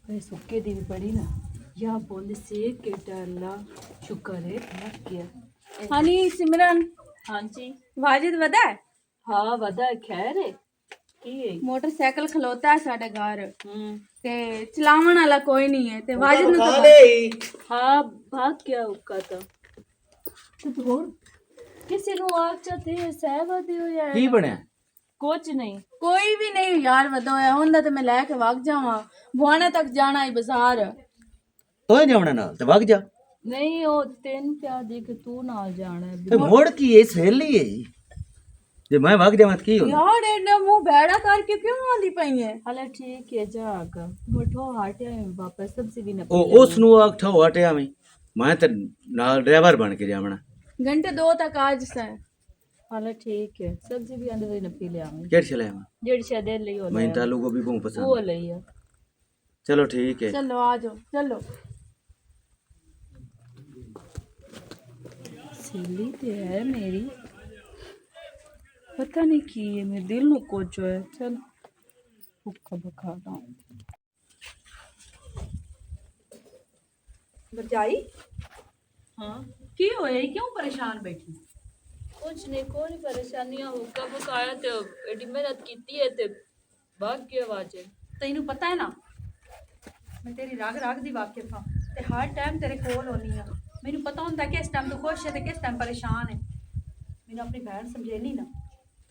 पर सुक्के दी भी पड़ी ना या बोल से के डरला शुक्र है थक गया। हानी सिमरन हाँ जी। वाजिद वदा है हाँ वदा खैर है की है मोटरसाइकिल खलोता है साडे घर ते चलावन वाला कोई नहीं है ते वाजिद नु तो हाँ भाग गया उका तो किसी नु आग चाहते सहवा दियो यार की बनया कुछ नहीं कोई भी नहीं यार वदा होया हुंदा ते मैं लेके वग जावां बुआने तक जाना है बाजार तोए जावना नाल ते वग जा नहीं ओ तेन प्या दी कि तू नाल जाना है ते मोड़ की ये सहेली है जे मैं वग जावां तो की हो यार एडा मुंह बैड़ा करके क्यों आंदी पई है हला ठीक है जागा मोठो हाटे वापस सब्जी भी न ओ उस नु आग ठो हटे आवे मैं ते नाल ड्राइवर बन के जावना घंटे 2 तक आज से हला ठीक है सब्जी भी अंदर न पी ले आवे केड़ चले आवा जेड़ी शायद ले हो मैं तालू गोभी को वो पसंद ले है चलो ठीक है चलो आ जाओ चलो सीली ते है मेरी पता नहीं की है मेरे दिल नु कुछ है चल भुक्खा बखाता बचाई हाँ की होया क्यों परेशान बैठी कुछ नहीं कोई परेशानियां हुक्का बकाया ते एडी मेहनत कीती है ते भाग गया वाजे ਤੈਨੂੰ ਪਤਾ ਹੈ ਨਾ ਮੈਂ ਤੇਰੀ ਰਾਗ ਰਾਗ ਦੀ ਵਾਕਿਫ ਹਾਂ ਤੇ ਹਰ ਟਾਈਮ ਤੇਰੇ ਕੋਲ ਹੋਣੀ ਆ ਮੈਨੂੰ ਪਤਾ ਹੁੰਦਾ ਕਿ ਇਸ ਟਾਈਮ ਤੂੰ ਖੁਸ਼ ਹੈ ਤੇ ਕਿਸ ਟਾਈਮ ਪਰੇਸ਼ਾਨ ਹੈ ਮੈਨੂੰ ਆਪਣੀ ਭੈਣ ਸਮਝੇਨੀ ਨਾ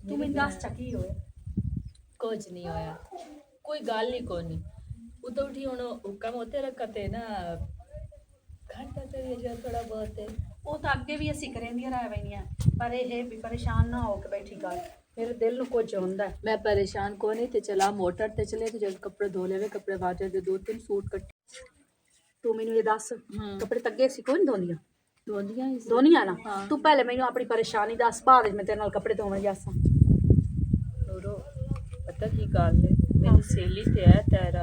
ਤੂੰ ਮੈਨੂੰ ਦੱਸ ਚੱਕੀ ਹੋਇਆ कुछ नहीं होया कोई गल ही कोनी उतो उठी हुन हुक्म होते रखते ना घंटा करिए जो थोड़ा बहुत है ਉਹ ਤਾਂ ਅੱਗੇ ਵੀ ਅਸੀਂ ਕਰੇਂਦੀਆਂ ਰਹਿ ਵਈਆਂ ਪਰ ਇਹ ਵੀ ਪਰੇਸ਼ਾਨ ਨਾ ਹੋ ਕੇ ਬੈਠੀ ਗੱਲ ਮੇਰੇ ਦਿਲ ਨੂੰ ਕੁਝ ਹੁੰਦਾ ਹੈ मैं परेशान को नहीं थे चला मोटर ते चले तो जब कपड़े धो लेवे कपड़े वाजे दे 2-3 सूट कट्टे ਤੂੰ ਮੈਨੂੰ ਇਹ ਦੱਸ ਕੱਪੜੇ ਤੱਗੇ ਸੀ ਕੋਈ ਨਹੀਂ ਧੋਂਦੀਆਂ धोंदियां ही सी। ਧੋਨੀਆਂ ਨਾ ਹਾਂ। ਤੂੰ ਪਹਿਲੇ ਮੈਨੂੰ ਆਪਣੀ ਪਰੇਸ਼ਾਨੀ ਦੱਸ ਬਾਅਦ ਵਿੱਚ ਮੈਂ ਤੇਰੇ ਨਾਲ ਕੱਪੜੇ ਧੋਣ ਜਾਸਾਂ नूरो पता की गल है मेरी सहेली ते है तेरा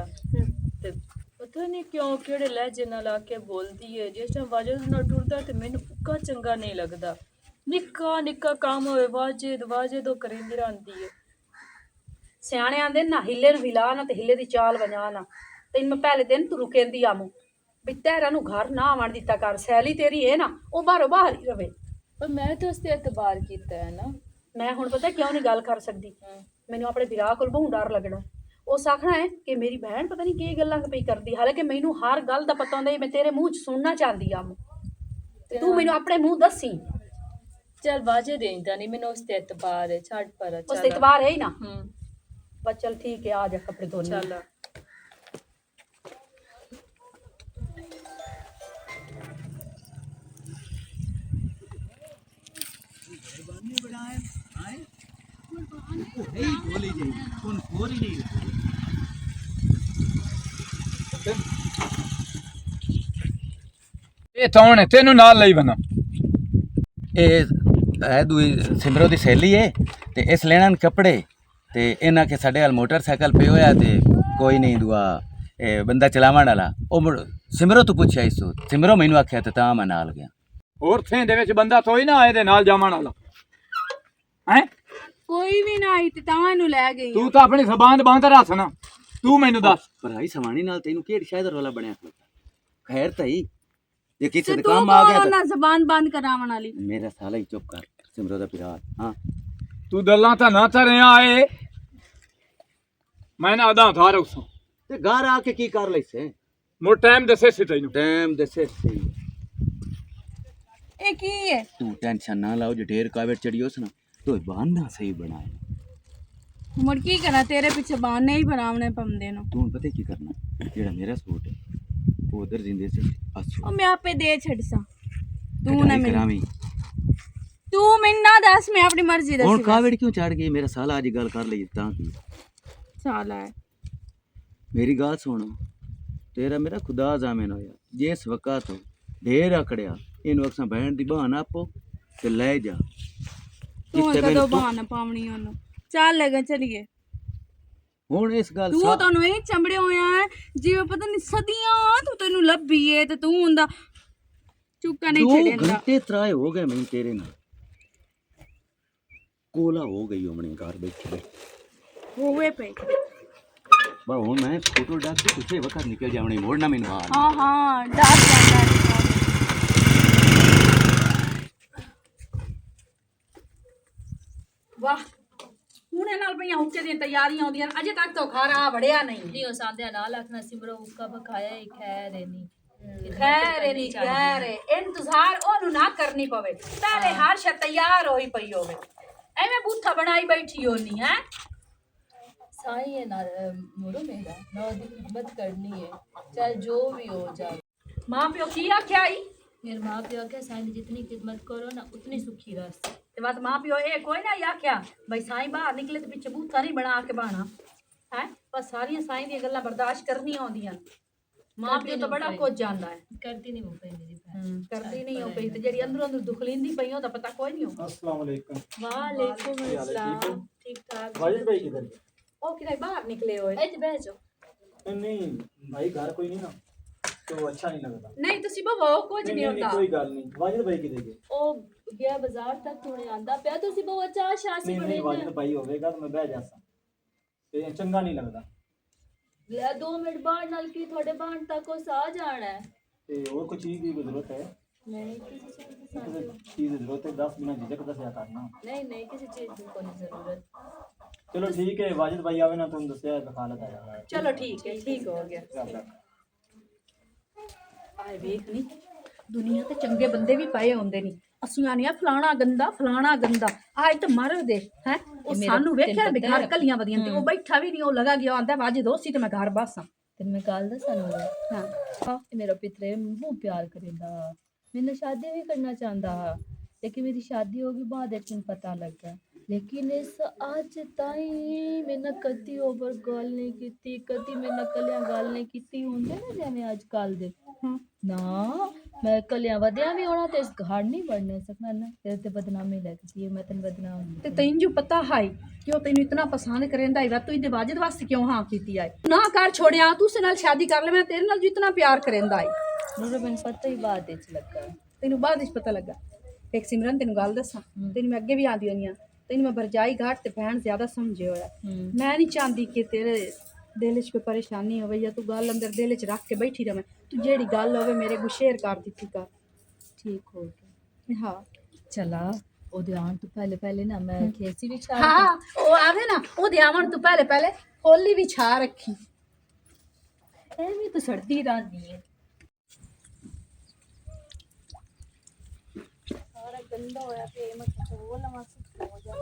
ते पता नहीं क्यों केड़े लहजे नाल आके बोलदी है जिस टाइम वाजे ना टुरदा ते मैनू उक्का चंगा नहीं लगदा निक्का निक्का काम होए वाजे दो करेंदी रहंदी है ਸਿਆਣੇ ਆਂਦੇ ਨਾ ਹਿੱਲੇ ਨੂੰ ਹਿਲਾ ਨਾ ਤੇ ਹਿੱਲੇ ਦੀ ਚਾਲ ਵਜਾ ਨਾ ਤੈਨੂੰ ਮੈਂ ਪਹਿਲੇ ਦਿਨ ਤੂੰ ਰੁਕੇਂਦੀ ਆਮੂ ਵੀ ਤੇਰਾ ਨੂੰ ਘਰ ਨਾ ਆਵਣ ਦਿੱਤਾ ਕਰ ਸੈਲੀ ਤੇਰੀ ਇਹ ਨਾ ਉਹ ਬਾਹਰੋਂ ਬਾਹਰ ਹੀ ਰਵੇ पर मैं तो उसते एतबार कीता है ना ਮੈਂ ਹੁਣ ਪਤਾ ਕਿਉਂ ਨਹੀਂ ਗੱਲ ਕਰ ਸਕਦੀ ਮੈਨੂੰ ਆਪਣੇ ਵਿਰਾਹ ਕੋਲ ਬਹੁਤ ਡਰ ਲੱਗਣਾ ਉਹ ਆਖਣਾ ਹੈ ਕਿ ਮੇਰੀ ਭੈਣ ਪਤਾ ਨਹੀਂ ਕੀ ਗੱਲਾਂ ਪਈ ਕਰਦੀ ਹਾਲਾਂਕਿ ਮੈਨੂੰ ਹਰ ਗੱਲ ਦਾ ਪਤਾ ਹੁੰਦਾ ਮੈਂ ਤੇਰੇ ਮੂੰਹ 'ਚ ਸੁਣਨਾ ਚਾਹੁੰਦੀ ਆ ਤੇ ਤੂੰ ਮੈਨੂੰ ਆਪਣੇ ਮੂੰਹ ਦੱਸੀ चल वाजे देंदा नहीं मैंने उसते एतबार है छाड़ पर ਉਸ ਤੇ ਇਤਬਾਰ ਹੈ ਹੀ ਨਾ हम्म ਬਸ ਚੱਲ ਠੀਕ ਹੈ ਆ ਜਾ ਕੱਪੜੇ ਧੋਣੇ चल ਇਹ ਕੌਣ ਹੈ ਤੈਨੂੰ ਨਾਲ ਲਈ ਬਣਾ ਇਹ ਹੈ ਦੂਈ ਸਿਮਰੋ ਦੀ ਸਹੇਲੀ ਹੈ ਤੇ ਇਸ ਲੈਣਾ ਕੱਪੜੇ ਤੇ ਇਹਨਾਂ ਕੇ ਸਾਡੇ ਹਾਲ ਮੋਟਰਸਾਈਕਲ ਪੇ ਹੋਇਆ ਤੇ ਕੋਈ ਨਹੀਂ ਦੁਆ ਇਹ ਬੰਦਾ ਚਲਾਵਣ ਵਾਲਾ ਉਹ ਸਿਮਰੋ ਤੋਂ ਪੁੱਛਿਆ ਇਸ ਤੋਂ ਸਿਮਰੋ ਮੈਨੂੰ ਆਖਿਆ ਤੇ ਤਾਂ ਮੈਂ ਨਾਲ ਗਿਆ ਹੋਰ ਥੇ ਦੇ ਵਿੱਚ ਬੰਦਾ ਤੋਈ ਨਾ ਆਏ ਦੇ ਨਾਲ ਜਾਵਣ ਵਾਲਾ ਹੈ ਕੋਈ ਵੀ ਨਾ ਆਈ ਤੇ ਤਾਂ ਇਹਨੂੰ ਲੈ ਗਈ ਤੂੰ ਤਾਂ ਆਪਣੀ ਜ਼ਬਾਨ ਬੰਦ ਰੱਖ ਨਾ ਤੂੰ ਮੈਨੂੰ ਦੱਸ ਭਰਾਈ ਸਵਾਣੀ ਨਾਲ ਤੈਨੂੰ ਕਿਹੜੀ ਸ਼ਾਇਦ ਰੋਲਾ ਬਣਿਆ ਖੈਰ ਤਾਈ ਜੇ ਕਿਸੇ ਤੇ ਦੇ ਤੂੰ ਕੰਮ ਆ ਗਿਆ ਕੌਣ ਤਾਂ ਨਾ ਜ਼ਬਾਨ ਬੰਦ ਕਰਾਉਣ ਵਾਲੀ ਮੇਰਾ ਸਾਲਾ ਹੀ ਚੁੱਪ ਕਰ ਸਿਮਰੋ ਦਾ ਪਿਆਰ ਹਾਂ ਤੂੰ ਗੱਲਾਂ ਤਾਂ ਨਾ ਤਰਿਆ ਆਏ ਮੈਂ ਨਾ ਆਦਾ ਥਾਰ ਉਸੋਂ ਤੇ ਘਰ ਆ ਕੇ ਕੀ ਕਰ ਲੈਸੇ ਮੋ ਟਾਈਮ ਦੱਸੇ ਸੀ ਤੈਨੂੰ ਟਾਈਮ ਦੱਸੇ ਸੀ ਇਹ ਕੀ ਹੈ ਤੂੰ ਟੈਨਸ਼ਨ ਨਾ ਲਾਓ ਜੇ ਢੇਰ ਕਾਵੇਟ ਚੜੀਓਸ ਨਾ ਤੋ ਬਹਾਨਾ ਸਹੀ ਬਣਾਇਆ ਮੁੜ ਕੀ ਕਰਾਂ ਤੇਰੇ ਪਿੱਛੇ ਬਹਾਨੇ ਹੀ ਬਣਾਉਣੇ ਪੰਦੇ ਨੂੰ ਤੂੰ ਪਤਾ ਕੀ ਕਰਨਾ ਜਿਹੜਾ ਮੇਰਾ ਸੂਟ ਹੈ ਉਹ ਉਧਰ ਜਿੰਦੇ ਸੀ ਅਸੂ ਉਹ ਮੈਂ ਆਪੇ ਦੇ ਛੱਡਸਾਂ ਤੂੰ ਨਾ ਮੈਨੂੰ ਕਰਾਵੀਂ ਤੂੰ ਮੈਨੂੰ ਨਾ ਦੱਸ ਮੈਂ ਆਪਣੀ ਮਰਜ਼ੀ ਹੁਣ ਦੱਸ ਕਾਵੇਟ ਕਿਉਂ ਚੜ ਗਈ ਮੇਰਾ ਸਾਲਾ ਅੱਜ ਗੱਲ ਕਰ ਲਈ ਤਾਂ ਕੀ ਸਾਲਾ ਹੈ ਮੇਰੀ ਗੱਲ ਸੁਣ ਤੇਰਾ ਮੇਰਾ ਖੁਦਾ ਜ਼ਾਮਨ ਹੋਇਆ ਜਿਸ ਵਕਤ ਢੇਰ ਆਕੜਿਆ ਇਹਨੂੰ ਅਕਸਾਂ ਬਹਿਣ ਦੀ ਬਹਾਨਾ ਆਪੋ ਤੇ ਲੈ ਜਾ ਤੂੰ ਜਿੱਥੇ ਕਦੋਂ ਮੈਨੂੰ ਬਹਾਨਾ ਪਾਵਣੀ ਉਹਨੂੰ ਚੱਲ ਲਗਾ ਚਲੀਏ ਹੁਣ ਇਸ ਗੱਲ ਤੂੰ ਤੁਹਾਨੂੰ ਇਹ ਚੰਬੜੇ ਹੋਇਆ ਹੈ ਜਿਵੇਂ ਪਤਾ ਨਹੀਂ ਸਦੀਆਂ ਤੂੰ ਤੈਨੂੰ ਲੱਭੀ ਏ ਤੇ ਤੂੰ ਹੁੰਦਾ ਚੁੱਕਾ ਨਹੀਂ 2 ਛੱਡਿਆ ਘੰਟੇ ਤਰਾਏ ਹੋ ਗਏ ਮੈਂ ਤੇਰੇ ਨਾਲ ਕੋਲਾ ਹੋ ਗਈ ਹਮਣੇ ਘਰ ਬੈਠੇ ਹੋਵੇ ਪਏ पर हुन मैं फोटो डाक के किथे वक्त निकल जावणी मोड़ना मैनू बाहर हाँ हाँ डाक जाता है वाह ਹੁਣੇ ਨਾਲ ਪਈਆਂ ਹੁੱਕੇ ਦੀਆਂ ਤਿਆਰੀਆਂ ਆਉਂਦੀਆਂ ਨੇ, ਅਜੇ ਤੱਕ ਤਾਂ ਖਾਰਾ ਵੜਿਆ ਨਹੀਂ ਨਹੀਂ ਉਹ ਸਾਦੇ ਨਾਲ ਆਖਣਾ ਸਿਮਰੋ ਉੱਕਾ ਬਖਾਇਆ ਹੀ ਖੈਰ ਹੈ ਨਹੀਂ ਖੈਰ ਏ ਨਹੀਂ ਖੈਰ ਏ, ਇੰਤਜ਼ਾਰ ਉਹਨੂੰ ਨਾ ਕਰਨੀ ਪਵੇ, ਪਹਿਲੇ ਹਰ ਸ਼ੈ ਤਿਆਰ ਹੋਈ ਪਈ ਹੋਵੇ, ਐਵੇਂ ਬੂਥਾ ਬਣਾਈ ਬੈਠੀ ਹੋਣੀ ਹੈ। साई है ना मोरो मेरा ना ਉਹਦੀ ਖਿਦਮਤ ਕਰਨੀ है चाहे जो भी हो जाए। ਮਾਂ ਪਿਓ ਕੀ ਆਖਿਆ ਈ मेरे माँ प्यो क्या साई ने जितनी खिदमत करो ना उतनी सुखी रह। ਤੇ ਬਸ ਮਾਂ ਪਿਓ ਇਹ ਕੋਈ ਨਾ ਈ ਆਖਿਆ ਬਈ ਸਾਈਂ ਬਾਹਰ ਨਿਕਲੇ ਤੇ ਪਿੱਛੇ ਬੂਥਾ ਨਹੀਂ ਬਣਾ ਕੇ ਬਾਣਾ ਹੈ, ਬਸ ਸਾਰੀਆਂ ਸਾਈਂ ਦੀਆਂ ਗੱਲਾਂ ਬਰਦਾਸ਼ਤ ਕਰਨੀਆਂ ਆਉਂਦੀਆਂ। ਮਾਂ ਪਿਓ ਤਾਂ ਬੜਾ ਕੁਝ ਜਾਣਦਾ ਹੈ, करती नहीं वो पई मेरी बहन। ਕਰਦੀ ਨਹੀਂ ਉਹ ਪਈ ਤੇ ਜਿਹੜੀ ਅੰਦਰੋਂ ਅੰਦਰ ਦੁੱਖ ਲੈਂਦੀ ਪਈ ਉਹ ਤਾਂ ਪਤਾ ਕੋਈ ਨਹੀਂ। अस्सलाम वालेकुम। वालेकुम अस्सलाम ठीक ठाक। वाजिद भाई किधर गए? ਉਹ ਕਿਤੇ ਬਾਹਰ ਨਿਕਲੇ ਹੋਏ ए बैठ जाओ। नहीं भाई घर कोई नहीं ना तो अच्छा नहीं लगता। ਨਹੀਂ ਤੁਸੀਂ ਬਵੋ ਕੁਝ ਨਹੀਂ ਹੁੰਦਾ। कोई गल नहीं। वाजिद भाई किधर गए? ओ गया बाजार तक हुणे आंदा पिया तुसी बहुत चाह शासी नहीं बने नहीं वाजिद भाई होवेगा तो मैं बह जासा ते चंगा नहीं लगता ले 2 मिनट बाहर नाल की थोड़े बाहर तक को सा जाना है। ते और कोई चीज की जरूरत है? नहीं किसी चीज की किसी साथ- चीज की जरूरत है 10 मिनट झिझक दसया करना। नहीं नहीं किसी चीज की कोई जरूरत। चलो ठीक है वाजिद भाई आवे ना तुम दसया दखालत आया। ਚਲੋ ਠੀਕ ਹੈ, ਠੀਕ ਹੋ ਗਿਆ। ਆਏ ਵੇਖ ਨਹੀਂ ਦੁਨੀਆ ਤੇ ਚੰਗੇ ਬੰਦੇ ਵੀ ਪਏ ਹੁੰਦੇ ਨਹੀਂ, ਅਸੀਂ ਆਨੇ ਆ ਫਲਾਣਾ ਗੰਦਾ ਆਜ ਤਾਂ ਮਰ ਦੇ ਹੈ। ਉਹ ਸਾਨੂੰ ਵੇਖਿਆ ਵੀ ਘਰ ਕਲੀਆਂ ਵਧੀਆਂ ਤੇ ਉਹ ਬੈਠਾ ਵੀ ਨਹੀਂ, ਉਹ ਲਗਾ ਗਿਆ ਆਂਦਾ ਵਾਜੇ ਦੋਸੀ ਤੇ ਮੈਂ ਘਰ ਬਾਸਾਂ। ਤੇ ਮੈਂ ਗੱਲ ਦੱਸਾਂ ਨੂੰ ਹਾਂ ਇਹ ਮੇਰਾ ਪਿਤਰੇ ਬਹੁਤ ਪਿਆਰ ਕਰਦਾ मैंने शादी भी करना चाहता हा लेकिन मेरी शादी होगी बाद एक दिन पता लगा। लेकिन इस अज ताई मैंने कदी ओवर गल नहीं की, कदी मैंने कलियां गल नहीं की होंगे ना जिवें अजकल दे ना। मैं कलियां वधिया भी होना तो इस घर नहीं बढ़ने सकना ना, तेरे ते बदनामी लगती है। मैं तेन बदनाम ਤੇ ਤੈਨੂੰ ਜੋ ਪਤਾ ਹੈ ਕਿ ਉਹ ਤੈਨੂੰ ਇਤਨਾ ਪਸੰਦ ਕਰੇਂਦਾ ਹੈ, ਤੂੰ ਇਹਦੇ ਵਾਜਦ ਵਾਸਤੇ ਕਿਉਂ ਹਾਂ ਕੀਤੀ ਹੈ? ਨਾ ਕਰ ਛੋੜਿਆ, ਤੂੰ ਉਸ ਨਾਲ ਸ਼ਾਦੀ ਕਰ ਲੈ, ਮੈਂ ਤੇਰੇ ਨਾਲ ਜਿਤਨਾ ਪਿਆਰ ਕਰੇਂਦਾ ਹੈ मेरे मैंने पता ही बाद लगा। ਤੈਨੂੰ ਬਾਅਦ ਵਿੱਚ ਪਤਾ ਲੱਗਾ। ਇੱਕ ਸਿਮਰਨ ਤੈਨੂੰ ਗੱਲ ਦੱਸਾਂ, ਤੈਨੂੰ ਮੈਂ ਅੱਗੇ ਵੀ ਆਂਦੀ ਹੁੰਦੀ ਆ, ਤੈਨੂੰ ਮੈਂ ਬਰਜਾਈ ਘਾਟ ਤੇ ਭੈਣ ਜ਼ਿਆਦਾ ਸਮਝੇ ਹੋਇਆ। ਮੈਂ ਨਹੀਂ ਚਾਹੁੰਦੀ ਕਿ ਤੇਰੇ ਦਿਲ 'ਚ ਕੋਈ ਪਰੇਸ਼ਾਨੀ ਹੋਵੇ ਜਾਂ ਤੂੰ ਗੱਲ ਅੰਦਰ ਦਿਲ 'ਚ ਰੱਖ ਕੇ ਬੈਠੀ ਰਵੇਂ। ਤੂੰ ਜਿਹੜੀ ਗੱਲ ਹੋਵੇ ਮੇਰੇ ਕੋਲ ਸ਼ੇਅਰ ਕਰ ਦਿੱਤੀ ਕਰ। ठीक हो गया ਹਾਂ चला ਉਹਦੇ ਆਉਣ ਤੋਂ ਪਹਿਲੇ ਨਾ ਮੈਂ ਖੇਸੀ ਵੀ ਛਾੜ ਹਾਂ ਉਹ ਆਵੇ ਨਾ, ਉਹਦੇ ਆਵਣ ਤੋਂ ਪਹਿਲੇ ਹੋਲੀ ਵੀ ਛਾ ਰੱਖੀ। ਐਵੇਂ ਤਾਂ ਸੜਦੀ ਰਹਿੰਦੀ ਹੈ। ਸਾਰਾ ਗੰਦਾ ਹੋਇਆ ਤੇ ਮੈਂ ਚੋਲ ਲਵਾਂ ਹੋ ਜਾ।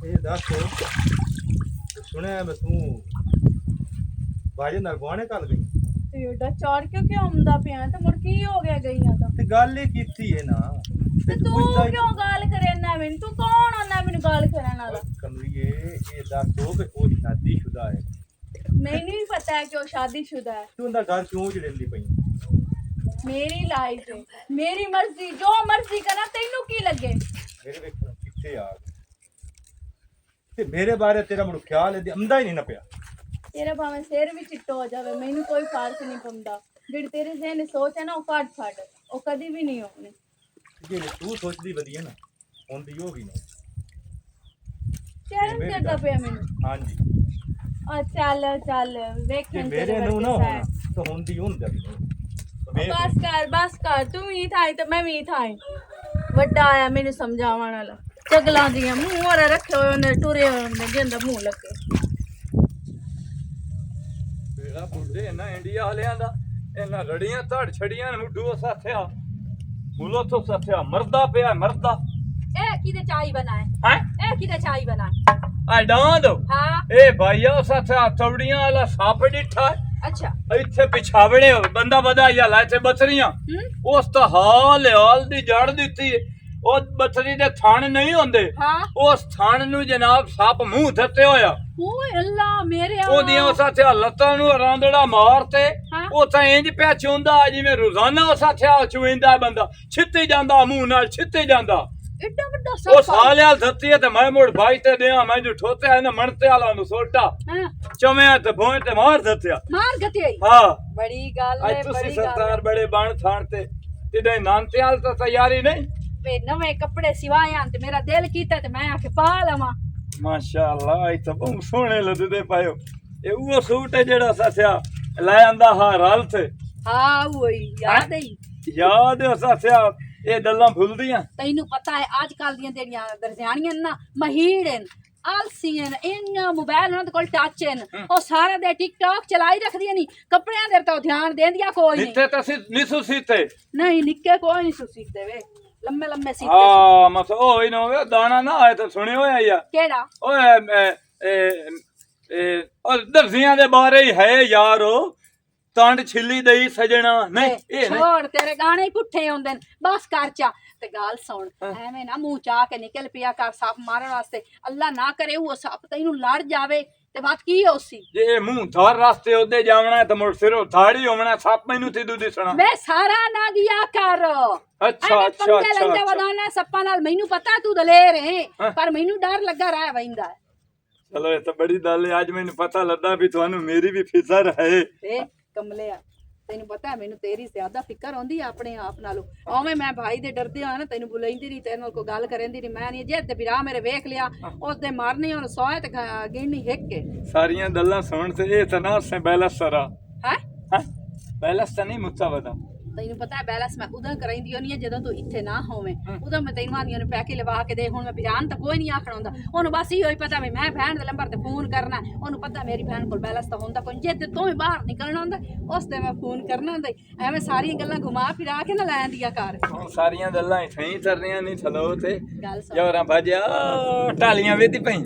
ਇਹ ਦੱਸ ਸੁਣਿਆ ਮੈਂ ਤੂੰ ਬਾਜੇ ਨਾਲ ਗਵਾਣੇ ਕੱਲ ਗਈ ਤੇ ਏਡਾ ਚੜ ਕਿਉਂ ਆਉਂਦਾ ਪਿਆ ਤੇ ਮੁੜ ਕੀ ਹੋ ਗਿਆ ਗਈਆਂ ਤਾਂ? ਤੇ ਗੱਲ ਹੀ ਕੀਤੀ ਹੈ ਨਾ ਤੇ ਤੂੰ ਕਿਉਂ ਗੱਲ ਕਰੇ ਨਾ ਮੈਨੂੰ? ਤੂੰ ਕੌਣ ਹੁੰਦਾ ਮੈਨੂੰ ਗੱਲ ਕਰਨ ਵਾਲਾ? ਕਮਲੀਏ ਇਹ ਦੱਸੋ ਕਿ ਉਹ ਸ਼ਾਦੀशुदा ਹੈ। ਮੈਨੂੰ ਵੀ ਪਤਾ ਹੈ ਕਿ ਉਹ ਸ਼ਾਦੀशुदा ਹੈ। ਤੂੰ ਉਹਦਾ ਘਰ ਕਿਉਂ ਚੜੇਂਦੀ ਪਈ? ਮੇਰੀ ਲਾਈਫ ਹੈ, ਮੇਰੀ ਮਰਜ਼ੀ, ਜੋ ਮਰਜ਼ੀ ਕਰਾਂ, ਤੈਨੂੰ ਕੀ ਲੱਗੇ? ਮੇਰੇ ਵੇਖਣ ਕਿੱਥੇ ਆ ਗਈ ਤੇ ਮੇਰੇ ਬਾਰੇ ਤੇਰਾ ਮੁੜ ਖਿਆਲ ਇਹਦੇ ਅੰਦਾ ਹੀ ਨਹੀਂ ਨਾ ਪਿਆ। ਤੇਰਾ ਭਾਵੇਂ ਸਿਰ ਵੀ ਚਿੱਟਾ ਹੋ ਜਾਵੇ ਮੈਨੂੰ ਕੋਈ ਫਰਕ ਨਹੀਂ ਪੈਂਦਾ। ਜਿਹੜੀ ਤੇਰੇ ਜ਼ਹਿਨ ਸੋਚ ਹੈ ਨਾ ਉਹ ਫਟ ਉਹ ਕਦੀ ਵੀ ਨਹੀਂ ਹੋਣੀ। ਜੇ ਤੂੰ ਸੋਚਦੀ ਵਧੀਆ ਨਾ ਹੁੰਦੀ ਉਹ ਵੀ ਨਹੀਂ। ਚਰਨ ਕਰਦਾ ਪਿਆ ਮੈਨੂੰ। ਹਾਂਜੀ ਆ ਚੱਲ ਜੇ ਵੇਖਣ ਮੇਰੇ ਨੂੰ ਨਾ ਹੋਣਾ ਤਾਂ ਹੁੰਦੀ ਹੁੰਦਾ ਵੀ ਨਹੀਂ। ਬਸ ਕਰ ਤੂੰ ਵੀ ਥਾਈ ਤੇ ਮੈਂ ਵੀ ਥਾਈ। ਵੱਡਾ ਆਇਆ ਮੈਨੂੰ ਸਮਝਾਉਣ ਵਾਲਾ, ਚਗਲਾਂ ਦੀਆਂ ਮੂੰਹ ਵਾਲੇ ਰੱਖੇ ਹੋਏ ਉਹਨੇ, ਟੁਰੇ ਹੋਏ ਉਹਨੇ ਜਿੰਦਾ ਮੂੰਹ ਲੱਗੇ। ਬੇੜਾ ਬੁੱਢੇ ਨਾ ਇੰਡੀਆ ਵਾਲਿਆਂ ਦਾ ਇਹਨਾਂ ਰੜੀਆਂ ਧੜ ਛੜੀਆਂ ਮੁੱਢੂ ਸਾਥਿਆ ਮੁੱਲੋ ਤੋਂ ਸਾਥਿਆ ਮਰਦਾ ਪਿਆ ਮਰਦਾ। ਇਹ ਕਿਹਦੇ ਚਾਈ ਬਣਾਏ? ਹੈ ਇਹ ਕਿਹਦੇ ਚਾਈ ਬਣਾਏ? ਆ ਡਾਂਦ ਹਾਂ ਇਹ ਭਾਈਆ ਸਾਥਿਆ ਤੌੜੀਆਂ ਵਾਲਾ ਸੱਪ ਡਿੱਠਾ ਅੱਛਾ ਇੱਥੇ ਪਿਛਾਵੜੇ ਬੰਦਾ ਵਧਾਈਆ ਲਾ ਇੱਥੇ ਬਸਰੀਆਂ ਉਸ ਤਾਂ ਹਾਲ ਦੀ ਜੜ ਦਿੱਤੀ। ਉਹ ਬਸਰੀ ਦੇ ਥਣ ਨਹੀਂ ਹੁੰਦੇ, ਹਾਂ ਉਸ ਥਣ ਨੂੰ ਜਨਾਬ ਸੱਪ ਮੂੰਹ ਥੱਤੇ ਹੋਇਆ। ਓਏ ਅੱਲਾ ਮੇਰੇ ਉਹਦੀਆਂ ਉਸ ਸਾਥਿਆ ਲੱਤਾਂ ਨੂੰ ਰਾਂਦੜਾ ਮਾਰ ਤੇ ਹਾਂ। ਉਹ ਤਾਂ ਇੰਜ ਪਿਆ ਚੁੰਦਾ ਜਿਵੇਂ ਰੋਜ਼ਾਨਾ ਉਸ ਸਾਥਿਆ ਚੁੰਦਾ ਬੰਦਾ ਛਿੱਤੇ ਜਾਂਦਾ ਮੂੰਹ ਨਾਲ ਛਿੱਤੇ ਜਾਂਦਾ। ਏਡਾ ਵੱਡਾ ਉਹ ਸੱਪ। ਸਾਲਿਆਲ ਧੱਤੀ ਹੈ ਤੇ ਮੈਂ ਮੁੜ ਭਾਈ ਤੇ ਦਿਆਂ ਮੈਂ ਜੋ ਠੋਤੇ ਨਾ ਮਣਤੇ ਵਾਲਾ ਨੂੰ ਸੋਟਾ ਹਾਂ ਚਮਿਆ ਤੇ ਭੋਂ ਤੇ ਮਾਰ ਦਿੱਤਿਆ। ਮਾਰ ਗਤੇ ਹਾਂ ਬੜੀ ਗੱਲ ਅੱਜ ਹੈ ਤੁਸੀਂ ਬੜੀ ਗੱਲ ਸਰਦਾਰ ਬੜੇ ਬਣ ਥਾਣ ਤੇ तेरे नानते हाल तो तैयारी नहीं वे नवे कपड़े सिवाया ते मेरा दिल कीता ते मैं आके पा लवा। माशाअल्लाह ये तो बहुत सोहने लगदे पायो ये वो सूट है जेड़ा सस्या ले आंदा हा रल थे हाँ वही याद है। याद है सस्या ये गल्लां भुलदियां तैनू पता है आजकल दियां जेड़ियां दरजानियां ना महीड़न आलसीन इन्ना मोबाइल उन्हां दे कोल टच हैं ओ सारा दे टिकटॉक चलाई रखदियां नी कपड़ियां दे तो ध्यान देंदिया कोई नहीं। नित्ते तसी निसु सीते नहीं निक्के कोई नहीं सुसीते वे लम्बे लम्बे सीते आ मस ओ इनो दाना ना आए तो सुने होया या केड़ा ओए और दर्जियां दे बारे ही है यारो तंड छिली दई सजना नहीं ये नहीं छोड़ तेरे गाने ही पुट्ठे होंदे बस कर चा ते गाल सुन एवें ना मुंह चा के निकल पिया कर सप मारन वास्ते अल्लाह ना करे वो सप तैनू लड़ जावे ते बात की होसी जे मुंह धार रास्ते ओदे जावना है तो मुड़ सिरो धाड़ी होवना सप मैनू तिदू दिसना वे सारा ना दिया कर अच्छा अच्छा अच्छा अच्छा। वदाना सप्पा नाल मैनू पता तू दलेर है पर मैनू डर लगा रहा वैंदा है। चलो ये तो बड़ी गल है आज मैनू पता लगा भी थानू मेरी भी फिक्र है वे कमलिया तैनू पता है मैनू तेरी ज्यादा फिक्र होंदी है अपने आप नालों ओवें मैं भाई दे डरदे आ ना तैनू बुलाईंदी नहीं तेरे नाल कोई गल करेंदी नहीं मैं नहीं जे ते बिरा मेरे वेख लिया उस दे मारनी और सोए ते गिननी हिक के सारियां गल्लां सुन ते ए तना से बैलेंस सरा है हां बैलेंस तो नहीं मुत्ता वदा तैनू पता है बैलेंस मैं उदा कराईंदी होनी है जदों तू इत्थे ना होवें उदा मैं तैनू आंदियां ने पैके लवा के दे हुण मैं बिरान तो कोई नहीं आखण हुंदा ओनू बस इहो ही पता भी मैं बहन दे नंबर ते फोन करना ओनू पता मेरी बहन कोल बैलेंस तो हुंदा कोई जे ते तू ही बाहर निकलना हुंदा उस ते मैं फोन करना हुंदा एवें सारी गल्लां घुमा फिरा के ना लैन दिया कर सारियां गल्लां इत्थे ही करनियां नहीं थलो ते गल सुन जोरा भाजिया टालियां वेदी पई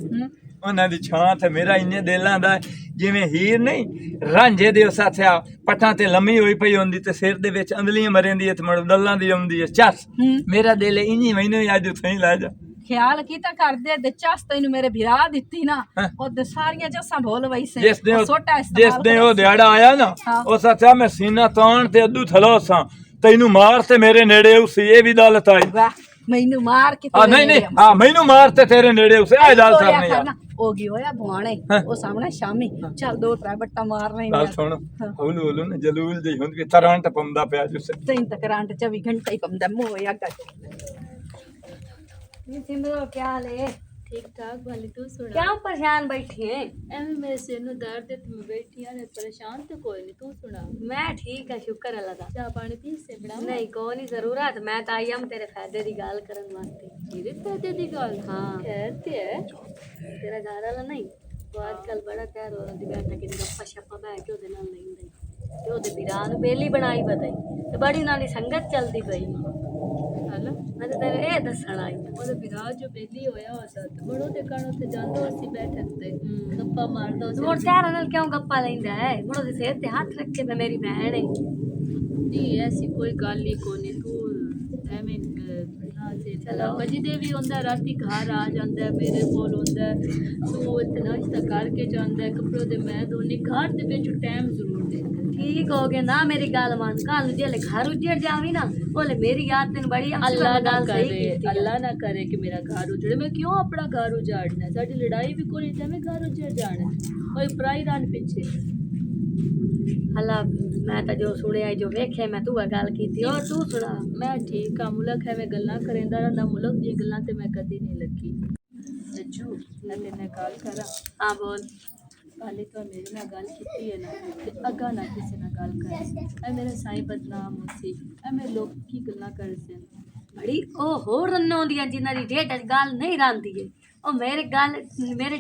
ਉਹਨਾਂ ਦੀ ਛਾਂ ਤੇ ਮੇਰਾ ਇੰਨੇ ਦਿਲਾਂ ਦਾ ਜਿਵੇਂ ਹੀਰ ਨਹੀਂ ਰਾਂਝੇ ਦੇ ਸਾਥਿਆ ਪੱਟਾਂ ਤੇ ਲੰਮੀ ਹੋਈ ਪਈ ਹੁੰਦੀ ਤੇ ਸਿਰ ਦੇ ਵਿੱਚ ਅੰਦਲੀਆਂ ਮਰਿੰਦੀ ਤੇ ਮੜ ਦਲਾਂ ਦੀ ਆਉਂਦੀ ਹੈ ਚੱਸ ਮੇਰਾ ਦਿਲ ਇੰਨੀ ਮੈਨੂੰ ਅੱਜ ਉੱਥੇ ਹੀ ਲੈ ਜਾ ख्याल कीता कर दे ते चस तैनू मेरे भिरा दित्ती ना ओ दे सारियां चसां भोल वैसे जिस दिन सोटा जिस दिन ਉਹ ਦਿਹਾੜਾ ਆਇਆ ਨਾ ਉਹ ਸਾਥਿਆ ਮੈਂ ਸੀਨਾ ਤਾਣ ਤੇ ਅੱਧੂ ਥਲੋ ਸਾਂ ਤੈਨੂੰ ਮਾਰ ਤੇ ਮੇਰੇ ਨੇੜੇ ਉਸੇ ਇਹ ਵੀ ਦਲਤ ਆਈ वाह मैनू मार के ਆ ਨਹੀਂ ਨਹੀਂ ਹਾਂ ਮੈਨੂੰ ਮਾਰ ਤੇ ਤੇਰੇ ਨੇੜੇ ਉਸੇ ਆ ਦਲ ਸਰਨੇ ਯਾਰ होगी होया बुआणे ओ सामने शामी चल दो त्रै बट्टा मार रहे ਗੱਲ ਸੁਣ ਹੌਲੂ ਹੌਲੂ ਨਾ ਜਲੂਲ ਜਿਹੀ ਹੁੰਦੀ ਤਰੰਟ ਪੰਦਾ ਪਿਆ ਜੁਸੇ तैन तक करंट 24 घंटे ही पमदा मोया गट ये सिमरो क्या हाल है? ठीक ठाक वाली तू सुना क्या परेशान बैठी है? एवें मेरे सिर नु दर्द है तुम बैठी ने परेशान तो कोई नहीं तू सुना मैं ठीक है शुक्र अल्लाह दा। चाह पानी पी से बड़ा नहीं कोई नहीं जरूरत मैं तो आई हम तेरे फायदे दी गल करन वास्ते। मेरे फायदे दी गल हाँ खैर ते है तेरा घर वाला नहीं वो आजकल बड़ा तैयार हो रही बैठा कि गप्पा शप्पा बह के ओदे नाल नहीं दई ते ओदे बिरा नु बेली बनाई बताई ते बड़ी नाली संगत चलदी पई हला मैं तो तेरे ए दसण आई ਉਹਦਾ ਵਿਰਾਜ ਜੋ ਬੇਲੀ ਹੋਇਆ ਹੁੰਦਾ ਤੇ ਬੜੋ ਤੇ ਕਣ ਉੱਥੇ ਜਾਂਦਾ ਅਸੀਂ ਬੈਠਕ ਤੇ ਗੱਪਾਂ ਮਾਰਦਾ तू और तेरा नाल क्यों गप्पा लैंदा है मुड़ो दे सिर ते हाथ रख के मैं मेरी बहन है ਨਹੀਂ ਐਸੀ ਕੋਈ ਗੱਲ ਨਹੀਂ ਕੋਨੀ ਤੂੰ ਐਵੇਂ ਨਾ ਸੇ ਚਲਾ ਵਜੀ ਦੇ ਵੀ ਹੁੰਦਾ ਰਾਤੀ ਘਰ ਆ ਜਾਂਦਾ ਮੇਰੇ ਕੋਲ ਹੁੰਦਾ ਤੂੰ ਇਤਨਾ ਨਾਸ਼ਤਾ ਕਰਕੇ ਜਾਂਦਾ ਕੱਪੜੇ ਦੇ ਮੈਂ ਦੋਨੇ ਘਰ ਦੇ ਵਿੱਚ ਟਾਈਮ ਜ਼ਰੂਰ ਦਿੰਦਾ ठीक हो गया ना मेरी गाल मान कल जेले घर उजड़ जावी ना बोले मेरी याद तेन बड़ी अल्लाह ना गाल सही करे कीती है। अल्लाह ना करे कि मेरा घर उजड़े मैं क्यों अपना घर उजाड़ना है साडी लड़ाई भी कोई नहीं मैं घर उजड़ जाना कोई पराई रान पीछे अल्लाह मैं तो जो सुने जो वेखे मैं तू गल की और तू सुना मैं ठीक हाँ मुल्क है मैं गल्लां करेंदा रहा मुल्क दी गल्लां ते मैं कदी नहीं लगी रज्जू मैं तेरे नाल गल करा हाँ बोल पहले तो मेरे नाल गल कीती है ना ते अगा ना किसी नाल गल कर ऐ मेरा साईं बदनाम होसी ऐ मेरे लोग की गल्लां करदे बड़ी ओ हो रन्नो दियां जिन्हां दी ढेड च गल नहीं रंदी है ओ मेरे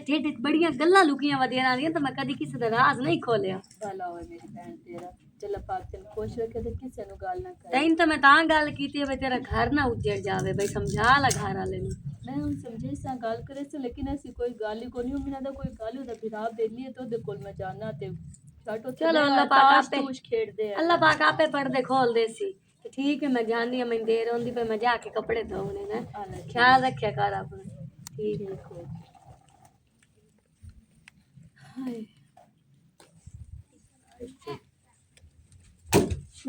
ढेड च बड़ियां गल्लां लुकियां वदियां रहियां तो मैं कदी किसी दा राज नहीं खोलिया भला होए मेरी बहन तेरा चल पाक तेन खुश रखे ते किसी नु गल ना करे तैन तो मैं तां गल कीती है भाई तेरा घर ना उजड़ जावे भाई समझा ला घर वाले नु मैं हम समझे सा गल करे से लेकिन ऐसी कोई गल ही कोनी मिना दा कोई गल ओदा बिरा बेली है तो ओदे कोल मैं जाना ते छाटो चलो अल्लाह पाक आपे तूश खेड़दे है अल्लाह पाक आपे पर्दे खोल दे सी ठीक है मैं जानी मैं देर होंदी पे मैं जाके कपड़े धोने ना ख्याल रखे कर अपना ठीक है देखो हाय